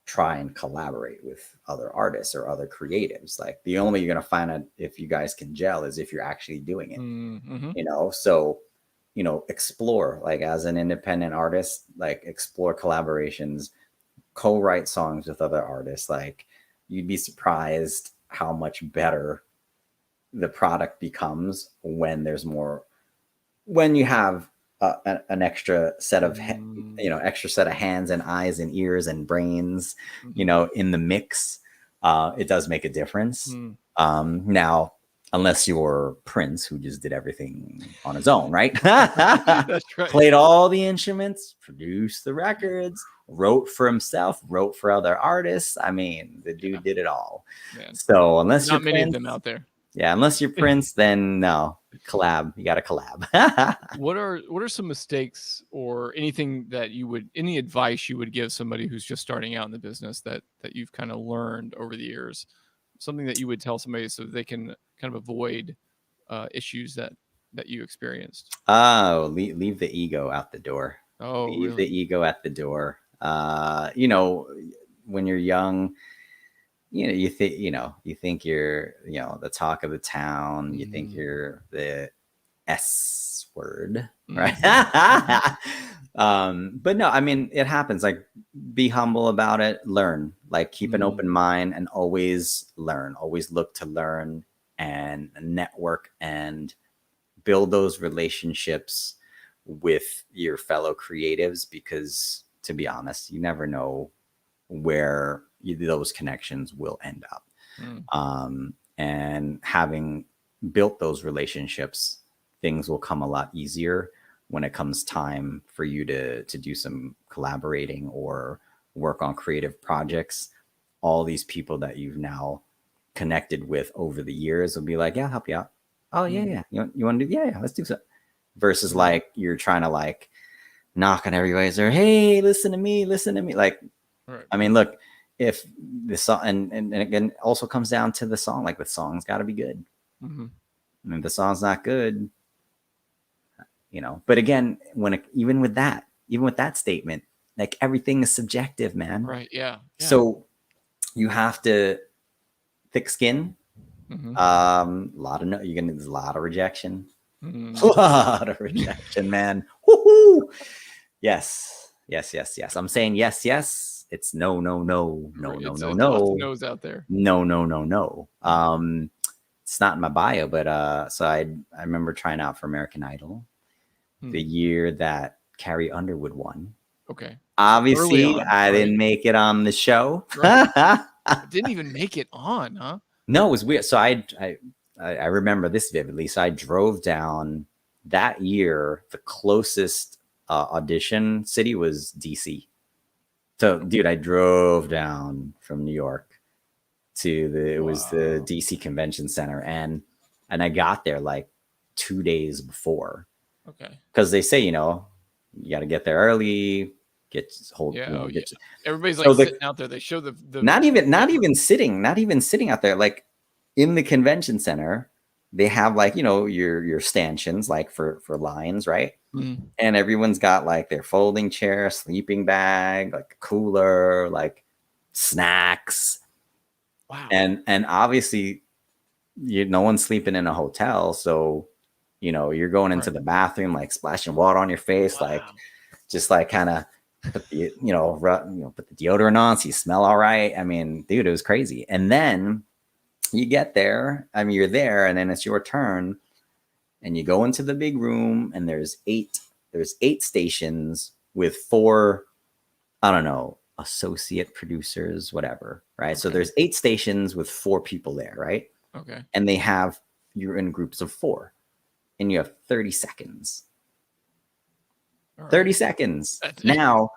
try and collaborate with other artists or other creatives. Like the only way you're going to find out if you guys can gel is if you're actually doing it, Mm-hmm. you know? So, you know, explore, like as an independent artist, like explore collaborations, co-write songs with other artists. Like you'd be surprised how much better the product becomes when there's more, when you have an extra set of you know, extra set of hands and eyes and ears and brains, you know, in the mix. It does make a difference. Now, unless you're Prince, who just did everything on his own, right? That's right. Played all the instruments, produced the records, wrote for himself, wrote for other artists. I mean, the dude did it all. Man. So unless Not you're many Prince, of them out there. yeah, unless you're Prince, then no, collab. You got to collab. What are some mistakes or anything that you would, any advice you would give somebody who's just starting out in the business that you've kind of learned over the years? Something that you would tell somebody so they can kind of avoid issues that you experienced. Oh, leave the ego out the door. Oh, Leave really? the ego at the door. You know, when you're young, you know, you think you're, you know, the talk of the town. You think you're the S word, right? But no, I mean, it happens. Like, be humble about it. Learn. Like, keep an open mind and always learn. Always look to learn and network and build those relationships with your fellow creatives, because to be honest, you never know where those connections will end up. And having built those relationships, things will come a lot easier when it comes time for you to do some collaborating or work on creative projects. All these people that you've now connected with over the years will be like, yeah, I'll help you out. Oh yeah. You want to do? Yeah, let's do so. Versus like you're trying to like knock on everybody's door. Hey, listen to me. Like, Right. I mean, look, if the song, and again, also comes down to the song. Like the song's got to be good. I mean, if the song's not good, you know. But again, even with that statement, like everything is subjective, man. Right. Yeah. So you have to thick skin. There's a lot of rejection. A lot of rejection, man. Woohoo! Yes. I'm saying yes. It's no. No's out there. No. It's not in my bio, but so I remember trying out for American Idol the year that Carrie Underwood won. Okay. Obviously, on, I didn't make it on the show. Right. Didn't even make it on, huh? No, it was weird. So I remember this vividly. So I drove down that year. The closest audition city was DC. So, dude, I drove down from New York to it was the DC Convention Center, and I got there like 2 days before. Okay. Because they say, you know, you got to get there early. Everybody's like sitting out there. They show the not even sitting out there. Like in the convention center, they have like, you know, your stanchions like for lines, right? And everyone's got like their folding chair, sleeping bag, like a cooler, like snacks. Wow. And obviously, no one's sleeping in a hotel, so you know you're going into the bathroom like splashing water on your face, like just like kind of put the put the deodorant on so you smell all right. I mean, dude, it was crazy. And then you get there. I mean, you're there, and then it's your turn. And you go into the big room, and there's eight stations with 4, I don't know, associate producers, whatever, right? Okay. So there's 8 stations with 4 people there, right? Okay. And you're in groups of 4, and you have 30 seconds. Right. 30 seconds. Now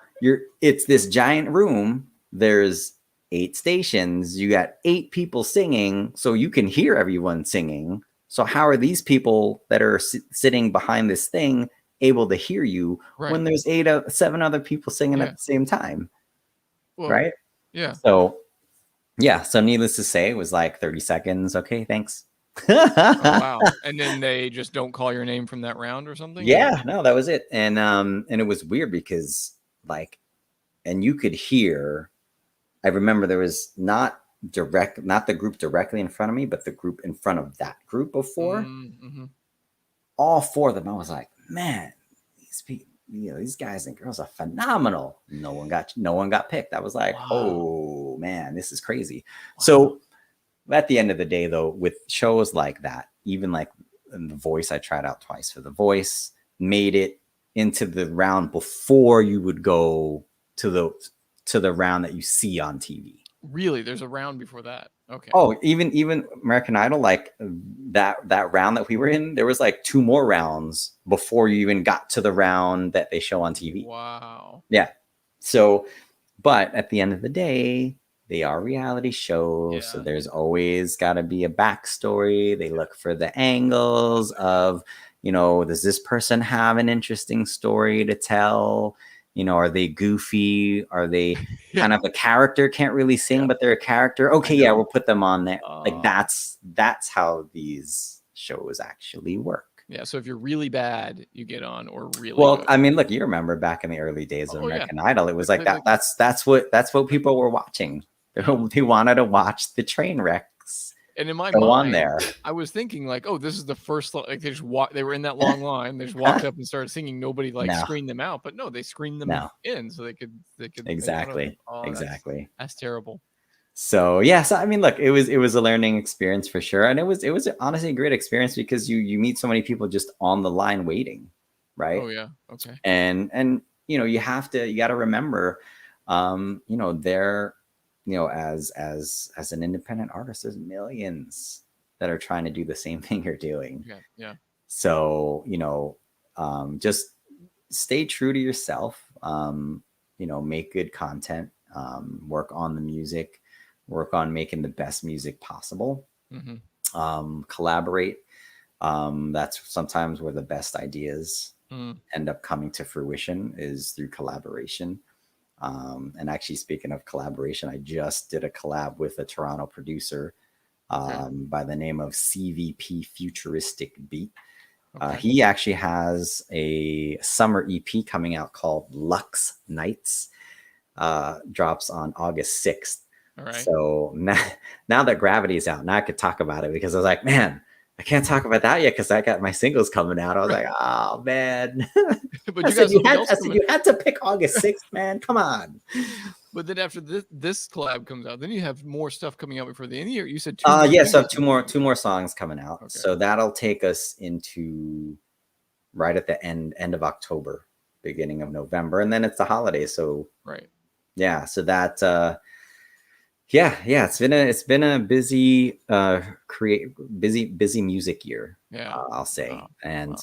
it's this giant room. There's 8 stations. You got 8 people singing, so you can hear everyone singing. So how are these people that are sitting behind this thing able to hear you when there's 7 other people singing at the same time? Well, right? Yeah. So needless to say, it was like 30 seconds. Okay, thanks. Oh, wow. And then they just don't call your name from that round or something? Yeah, no, that was it. And it was weird because like, and you could hear. I remember there was not the group directly in front of me, but the group in front of that group before. Mm-hmm. All four of them, I was like, man, these people, these guys and girls are phenomenal. No one got picked. I was like, Wow. oh man, this is crazy. Wow. So at the end of the day, though, with shows like that, even like in The Voice, I tried out twice for The Voice, made it into the round before you would go to the round that you see on TV. Really, there's a round before that. Okay. Oh, even American Idol, like that round that we were in, there was like 2 more rounds before you even got to the round that they show on TV. Wow. Yeah. So, but at the end of the day, they are reality shows, so there's always got to be a backstory. They look for the angles of, does this person have an interesting story to tell? Are they goofy? Are they kind of a character? Can't really sing, but they're a character. Okay, yeah, we'll put them on there. Like that's how these shows actually work. Yeah, so if you're really bad, you get on, or really well good. I mean, look, you remember back in the early days of American Idol, it was like that. That's what people were watching. They wanted to watch the train wrecks. And in my go mind, on there. I was thinking like, oh, this is the first, like they were in that long line. They just walked up and started singing. Nobody screened them out, but no, they screened them in so they could exactly. That's terrible. So yes, I mean, look, it was a learning experience for sure, and it was honestly a great experience because you meet so many people just on the line waiting, right? Oh yeah, okay. And you got to remember, they're as an independent artist, there's millions that are trying to do the same thing you're doing. Yeah. So just stay true to yourself. Make good content. Work on the music. Work on making the best music possible. Mm-hmm. Collaborate. That's sometimes where the best ideas end up coming to fruition, is through collaboration. And actually, speaking of collaboration, I just did a collab with a Toronto producer by the name of CVP Futuristic Beat. He actually has a summer EP coming out called Lux Nights. Drops on August 6th. All right. So now that Gravity is out, now I could talk about it, because I was like, man, I can't talk about that yet because I got my singles coming out. I was like, oh man. But you had to pick August 6th, man. Come on. But then after this collab comes out, then you have more stuff coming out before the end of the year. You said so I have two more songs coming out. Okay. So that'll take us into right at the end of October, beginning of November, and then it's the holidays. So right. Yeah. So that it's been a busy busy music year. Yeah. I'll say. Wow. And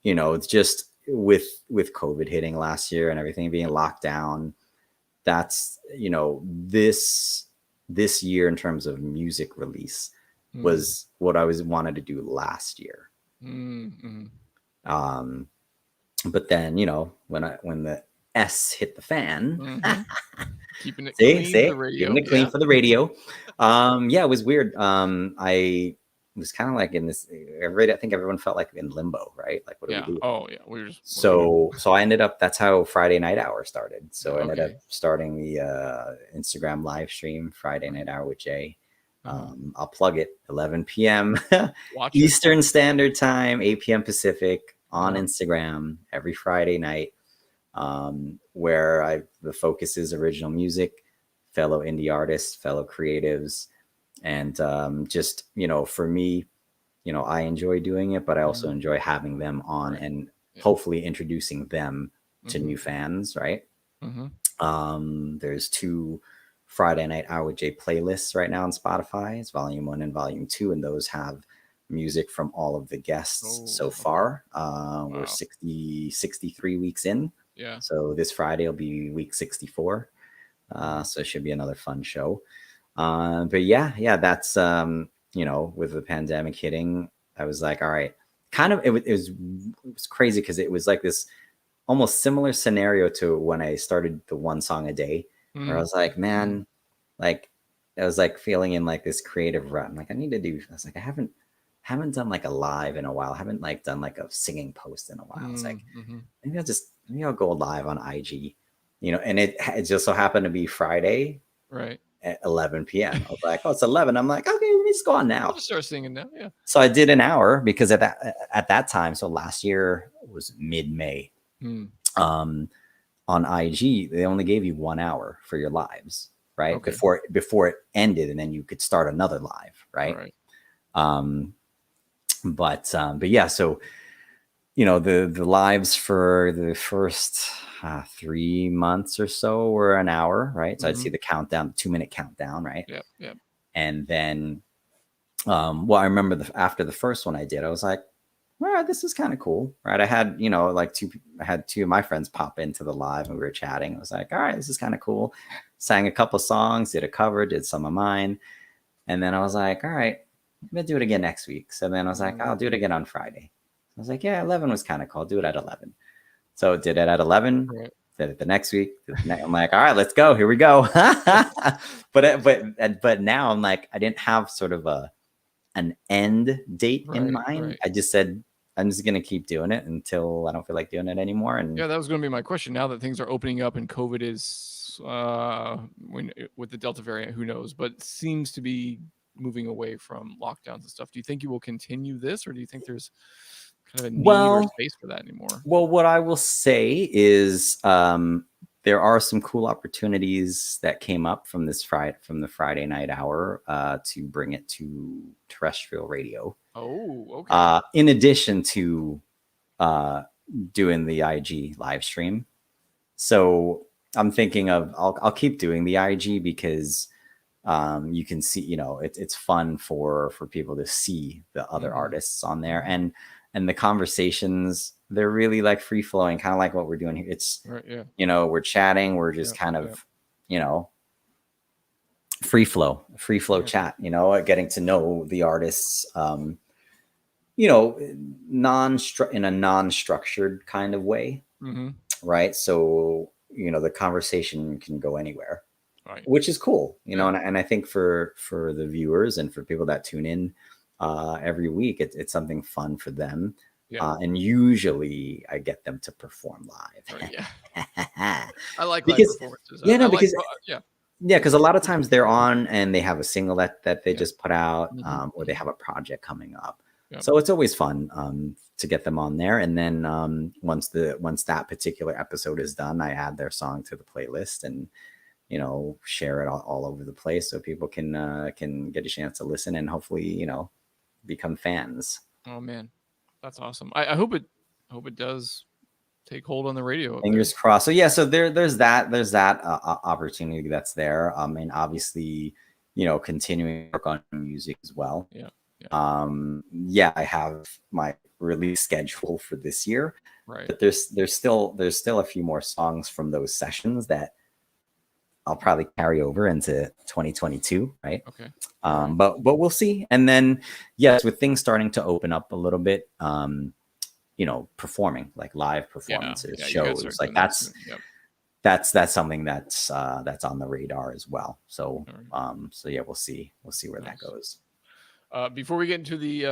it's just with COVID hitting last year and everything being locked down, that's this year in terms of music release was what I wanted to do last year. Mm-hmm. But then when the S hit the fan, keeping it clean for the radio. For the radio. It was weird. I was kind of like in this. I think everyone felt like in limbo, right? Like, what do we do? Oh yeah, we were just so I ended up. That's how Friday Night Hour started. So I ended up starting the Instagram live stream, Friday Night Hour with Jay. I'll plug it. 11 p.m. Eastern Standard Time, 8 p.m. Pacific on Instagram every Friday night. Where the focus is original music, fellow indie artists, fellow creatives, and just for me, I enjoy doing it, but I also enjoy having them on and hopefully introducing them to new fans, right? There's 2 Friday Night Hour with Jay playlists right now on Spotify. It's Volume 1 and Volume 2, and those have music from all of the guests so far. We're 63 weeks in. Yeah. So this Friday will be week 64. So it should be another fun show. But that's with the pandemic hitting, I was like, all right, kind of it was crazy because it was like this almost similar scenario to when I started the one song a day, where I was like, man, like I was like feeling in like this creative rut. I'm like, I was like, I haven't done like a live in a while. I haven't like done like a singing post in a while. It's like, maybe I'll just maybe I'll go live on IG, and it just so happened to be Friday Right. at 11 p.m. I was like, oh, it's 11. I'm like, okay, let me just go on I'll now. just start singing now. Yeah. So I did an hour because at that time, so last year was mid-May. Hmm. On IG, they only gave you 1 hour for your lives, right? Okay. Before it ended, and then you could start another live, right? Right. But yeah, so the lives for the first 3 months or so were an hour, right? So I'd see the countdown, 2-minute countdown, right? Yep. Yep. And then, well, I remember after the first one I did, I was like, well, this is kind of cool, right? I had, I had two of my friends pop into the live and we were chatting. I was like, all right, this is kind of cool. Sang a couple songs, did a cover, did some of mine. And then I was like, all right, I'm going to do it again next week. So then I was like, I'll do it again on Friday. I was like, yeah, 11 was kind of cool. I'll do it at 11. So did it at 11. Right. Did it the next week. I'm like, all right, let's go. Here we go. but now I'm like, I didn't have sort of an end date in mind. Right. I just said, I'm just going to keep doing it until I don't feel like doing it anymore. And yeah, that was going to be my question. Now that things are opening up and COVID is with the Delta variant, who knows, but seems to be moving away from lockdowns and stuff. Do you think you will continue this, or do you think there's kind of a need or space for that anymore? Well, what I will say is there are some cool opportunities that came up from the Friday night hour to bring it to terrestrial radio. Oh, okay. In addition to doing the IG live stream. So I'm thinking of I'll keep doing the IG because you can see, it's fun for people to see the other artists on there, and the conversations, they're really like free flowing, kind of like what we're doing here. It's right, yeah. We're chatting, we're just kind of free flow chat, getting to know the artists, in a non-structured kind of way, right? So the conversation can go anywhere, right, which is cool, and I think for the viewers and for people that tune in every week, it's something fun for them. Yeah. And usually I get them to perform live. Right, yeah. I like because, live performances. Yeah, no, because because a lot of times they're on and they have a single that they just put out, or they have a project coming up. Yep. So it's always fun to get them on there. And then once that particular episode is done, I add their song to the playlist and share it all over the place so people can get a chance to listen and hopefully become fans. Oh man, that's awesome. I hope it does take hold on the radio. Fingers crossed. So yeah, so there's that opportunity that's there. And obviously, continuing to work on music as well. Yeah. I have my release schedule for this year, right? But there's still a few more songs from those sessions that I'll probably carry over into 2022, right? Okay. But we'll see. And then yes, with things starting to open up a little bit, performing, like live performances, shows, like that's something that's on the radar as well. So yeah, we'll see where that goes. Before we get into the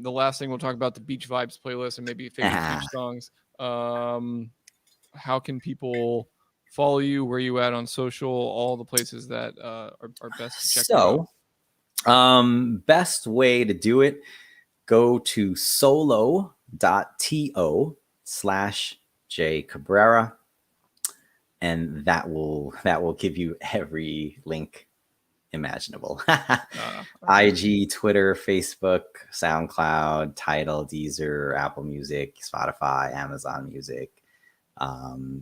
last thing, we'll talk about the Beach Vibes playlist and maybe favorite beach songs. How can people follow you? Where you at on social? All the places that are best to check you out. Best way to do it, go to solo.to/J Cabrera, and that will give you every link imaginable. IG, Twitter, Facebook, SoundCloud, Tidal, Deezer, Apple Music, Spotify, Amazon Music.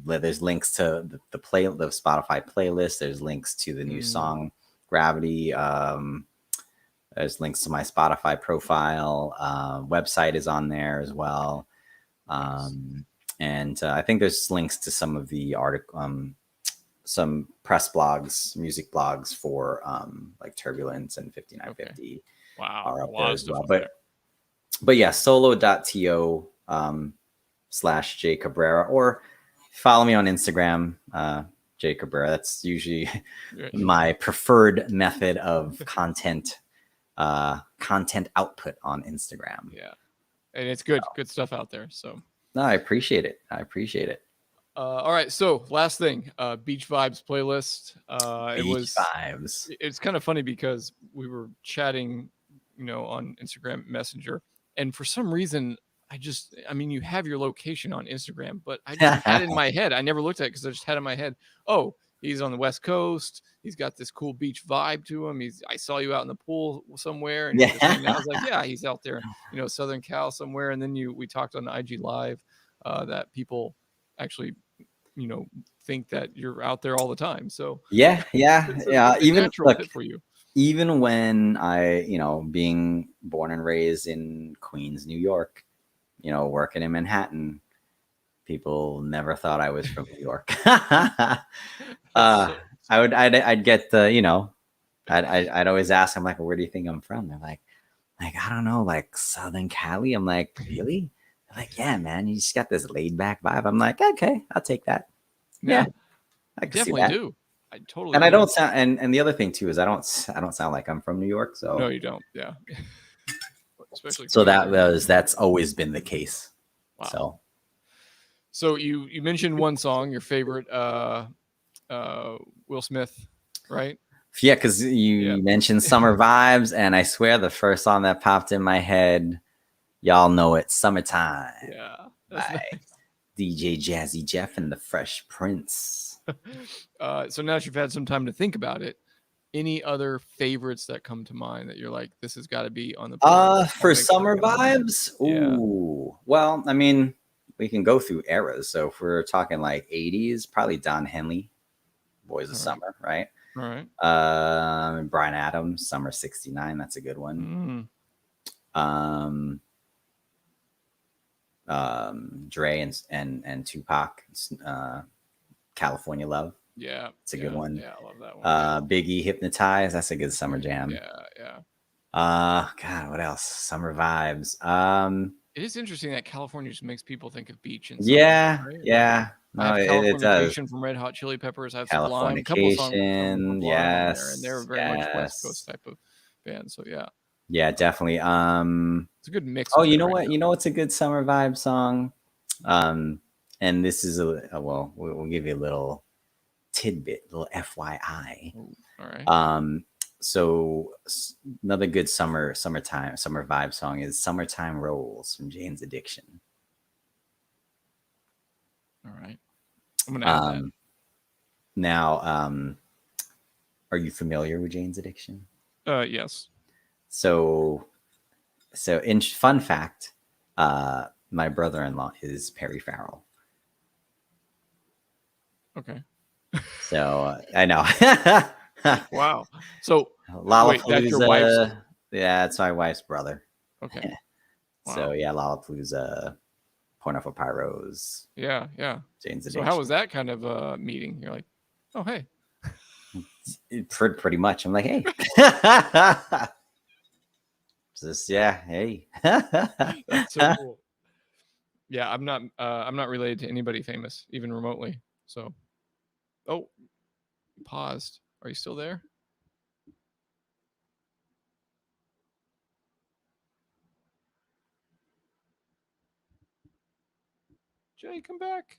There's links to the Spotify playlist. There's links to the new song Gravity. There's links to my Spotify profile. Website is on there as well. And I think there's links to some of the some press blogs, music blogs for like Turbulence and 5950. Okay. Wow. Are up there as well. But yeah, solo.to /J Cabrera, or follow me on Instagram, J Cabrera. That's usually my preferred method of content output on Instagram. Yeah. And it's good stuff out there. So no, I appreciate it. All right, so last thing, Beach Vibes playlist. Beach vibes. It's kind of funny because we were chatting, on Instagram Messenger, and for some reason, I mean, you have your location on Instagram, but I just had in my head. I never looked at it because I just had in my head, oh, he's on the West Coast. He's got this cool beach vibe to him. I saw you out in the pool somewhere, and you're just hanging out. I was like, yeah, he's out there, Southern Cal somewhere. And then we talked on IG Live that people actually, think that you're out there all the time. So Yeah. it's a Even natural look, fit for you. even when I, being born and raised in Queens, New York, working in Manhattan, people never thought I was from New York. So- I'd get the, I'd always ask, I'm like, where do you think I'm from? They're like, I don't know, like Southern Cali. I'm like, really? They're like, yeah, man, you just got this laid back vibe. I'm like, okay, I'll take that. Yeah, I can see definitely that. do. I totally And do. I don't sound, and the other thing too is I don't sound like I'm from New York. So No, you don't. Yeah. Especially so Queens. that's always been the case. Wow. So you mentioned one song, your favorite, Will Smith, right? Yeah, because you mentioned summer vibes, and I swear the first song that popped in my head, y'all know it, "Summertime" Yeah, that's by nice. DJ Jazzy Jeff and the Fresh Prince. So now that you've had some time to think about it, any other favorites that come to mind that you're like, this has got to be on the playlist? For summer vibes, ooh, well, I mean, we can go through eras. So if we're talking like '80s, probably Don Henley, "Boys of Summer," right? All right. Brian Adams, "Summer '69," that's a good one. Dre and Tupac, "California Love." Yeah, it's a good one. Yeah, I love that one. Biggie, "Hypnotize," that's a good summer jam. Yeah. God, what else? Summer vibes. It is interesting that California just makes people think of beach and summer. Yeah, Right? yeah. I No, have it does. Californication from Red Hot Chili Peppers. I have Sublime, a couple of songs from Californication, Sublime on there, and they're yes, very much West Coast type of band. So yeah, definitely. it's a good mix. Oh, of you it know right what? now. You know what's a good summer vibe song? And this is well, we'll give you a little tidbit, a little FYI. Ooh, all right. So another good summer vibe song is "Summertime Rolls" from Jane's Addiction. All right. I'm gonna add that. Now, are you familiar with Jane's Addiction? Yes. So in fun fact, my brother-in-law is Perry Farrell. Okay. So I know. Wow. So Lollapalooza. wait, that's your wife's. Yeah, it's my wife's brother. Okay. Wow. So yeah, Lollapalooza, Porno for Pyros. Yeah. Jane's So Addiction. how was that kind of meeting? You're like, oh hey. Pretty much. I'm like, hey. Just hey. That's so cool. Yeah, I'm not related to anybody famous, even remotely. So, oh, you paused. Are you still there? Jay, come back.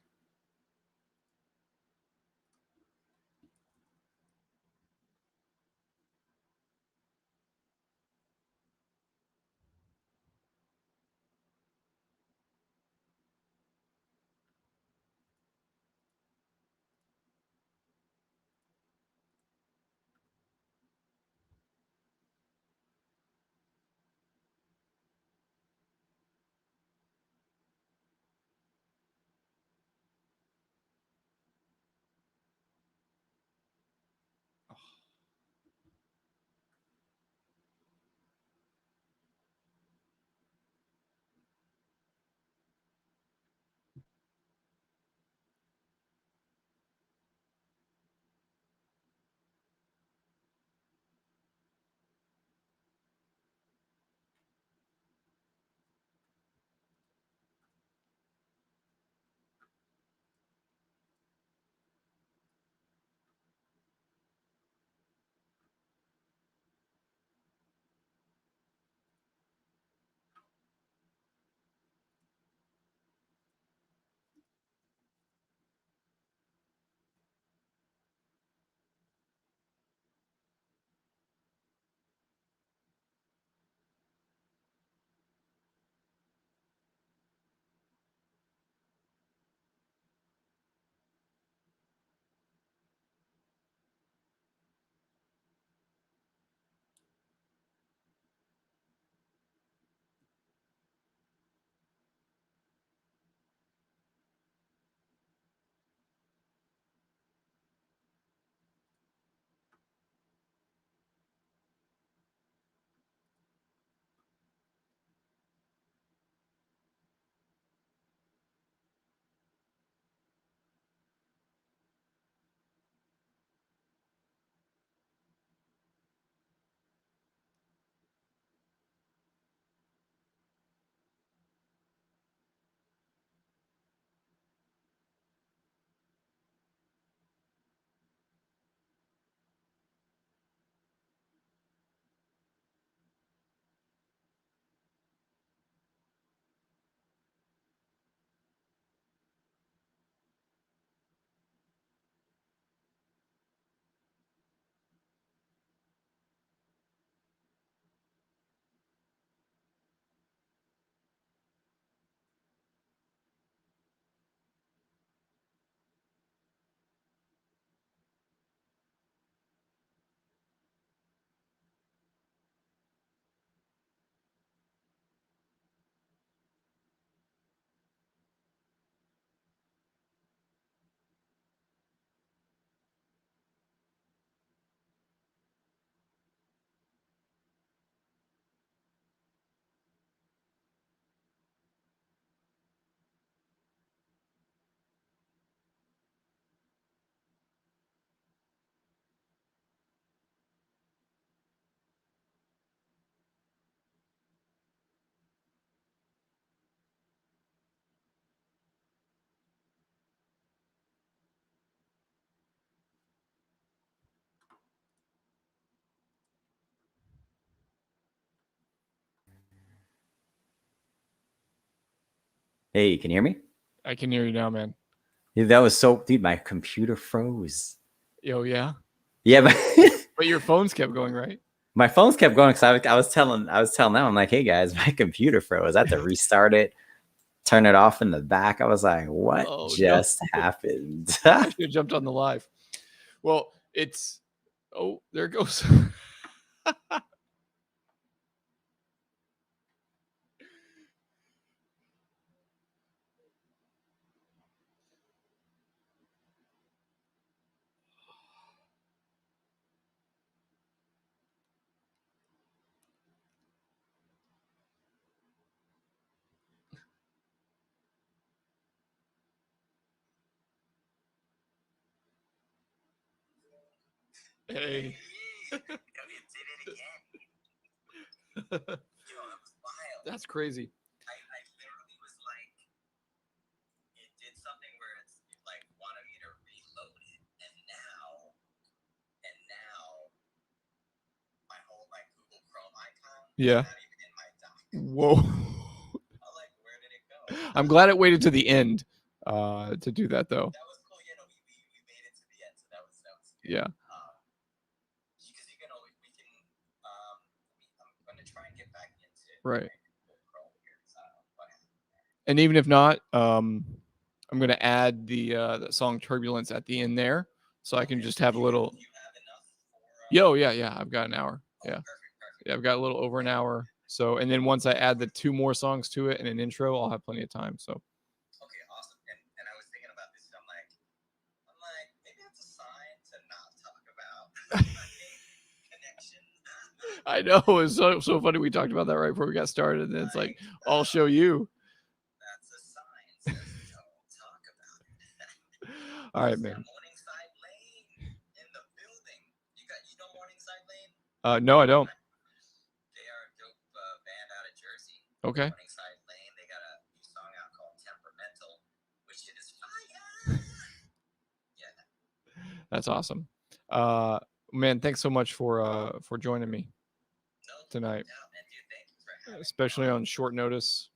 Hey, can you hear me? I can hear you now, man. Yeah, that was so, dude. My computer froze. Oh yeah, Yeah, but but your phones kept going, right? my phones kept going because I was telling them, I'm like, hey guys, my computer froze. I had to restart it, turn it off in the back. I was like, what Oh no, just happened? I should have jumped on the live. Well, it's there it goes. Hey. That's crazy. I literally was like, it did something where it like wanted me to reload it, and now my whole like Google Chrome icon Yeah. is not even in my dock. Whoa. I'm like, where did it go? I'm glad it waited to the end to do that though. That was cool. You know, we made it to the end, so that was good. Yeah. Because you can always I'm gonna try and get back into Right. Google Chrome here. And even if not, I'm gonna add the song "Turbulence" at the end there, so I can just have a little. Do you have enough for? Yeah. I've got an hour. Yeah. Perfect. Yeah, I've got a little over an hour. So, and then once I add the 2 more songs to it and an intro, I'll have plenty of time. So, Okay, awesome. And I was thinking about this. I'm like, maybe that's a sign to not talk about connection. I know it's so funny. We talked about that right before we got started, and it's like, I'll show you. That's a sign. Says don't talk about it. All right, man. Morningside Lane in the building. You know Morningside Lane? No, I don't. They are a dope band out of Jersey. Okay. Morningside Lane. They got a new song out called Temperamental, which is fire. Yeah. That's awesome. Man, thanks so much for joining me tonight, Doubt, man, dude, thank you for having me especially on. on short notice.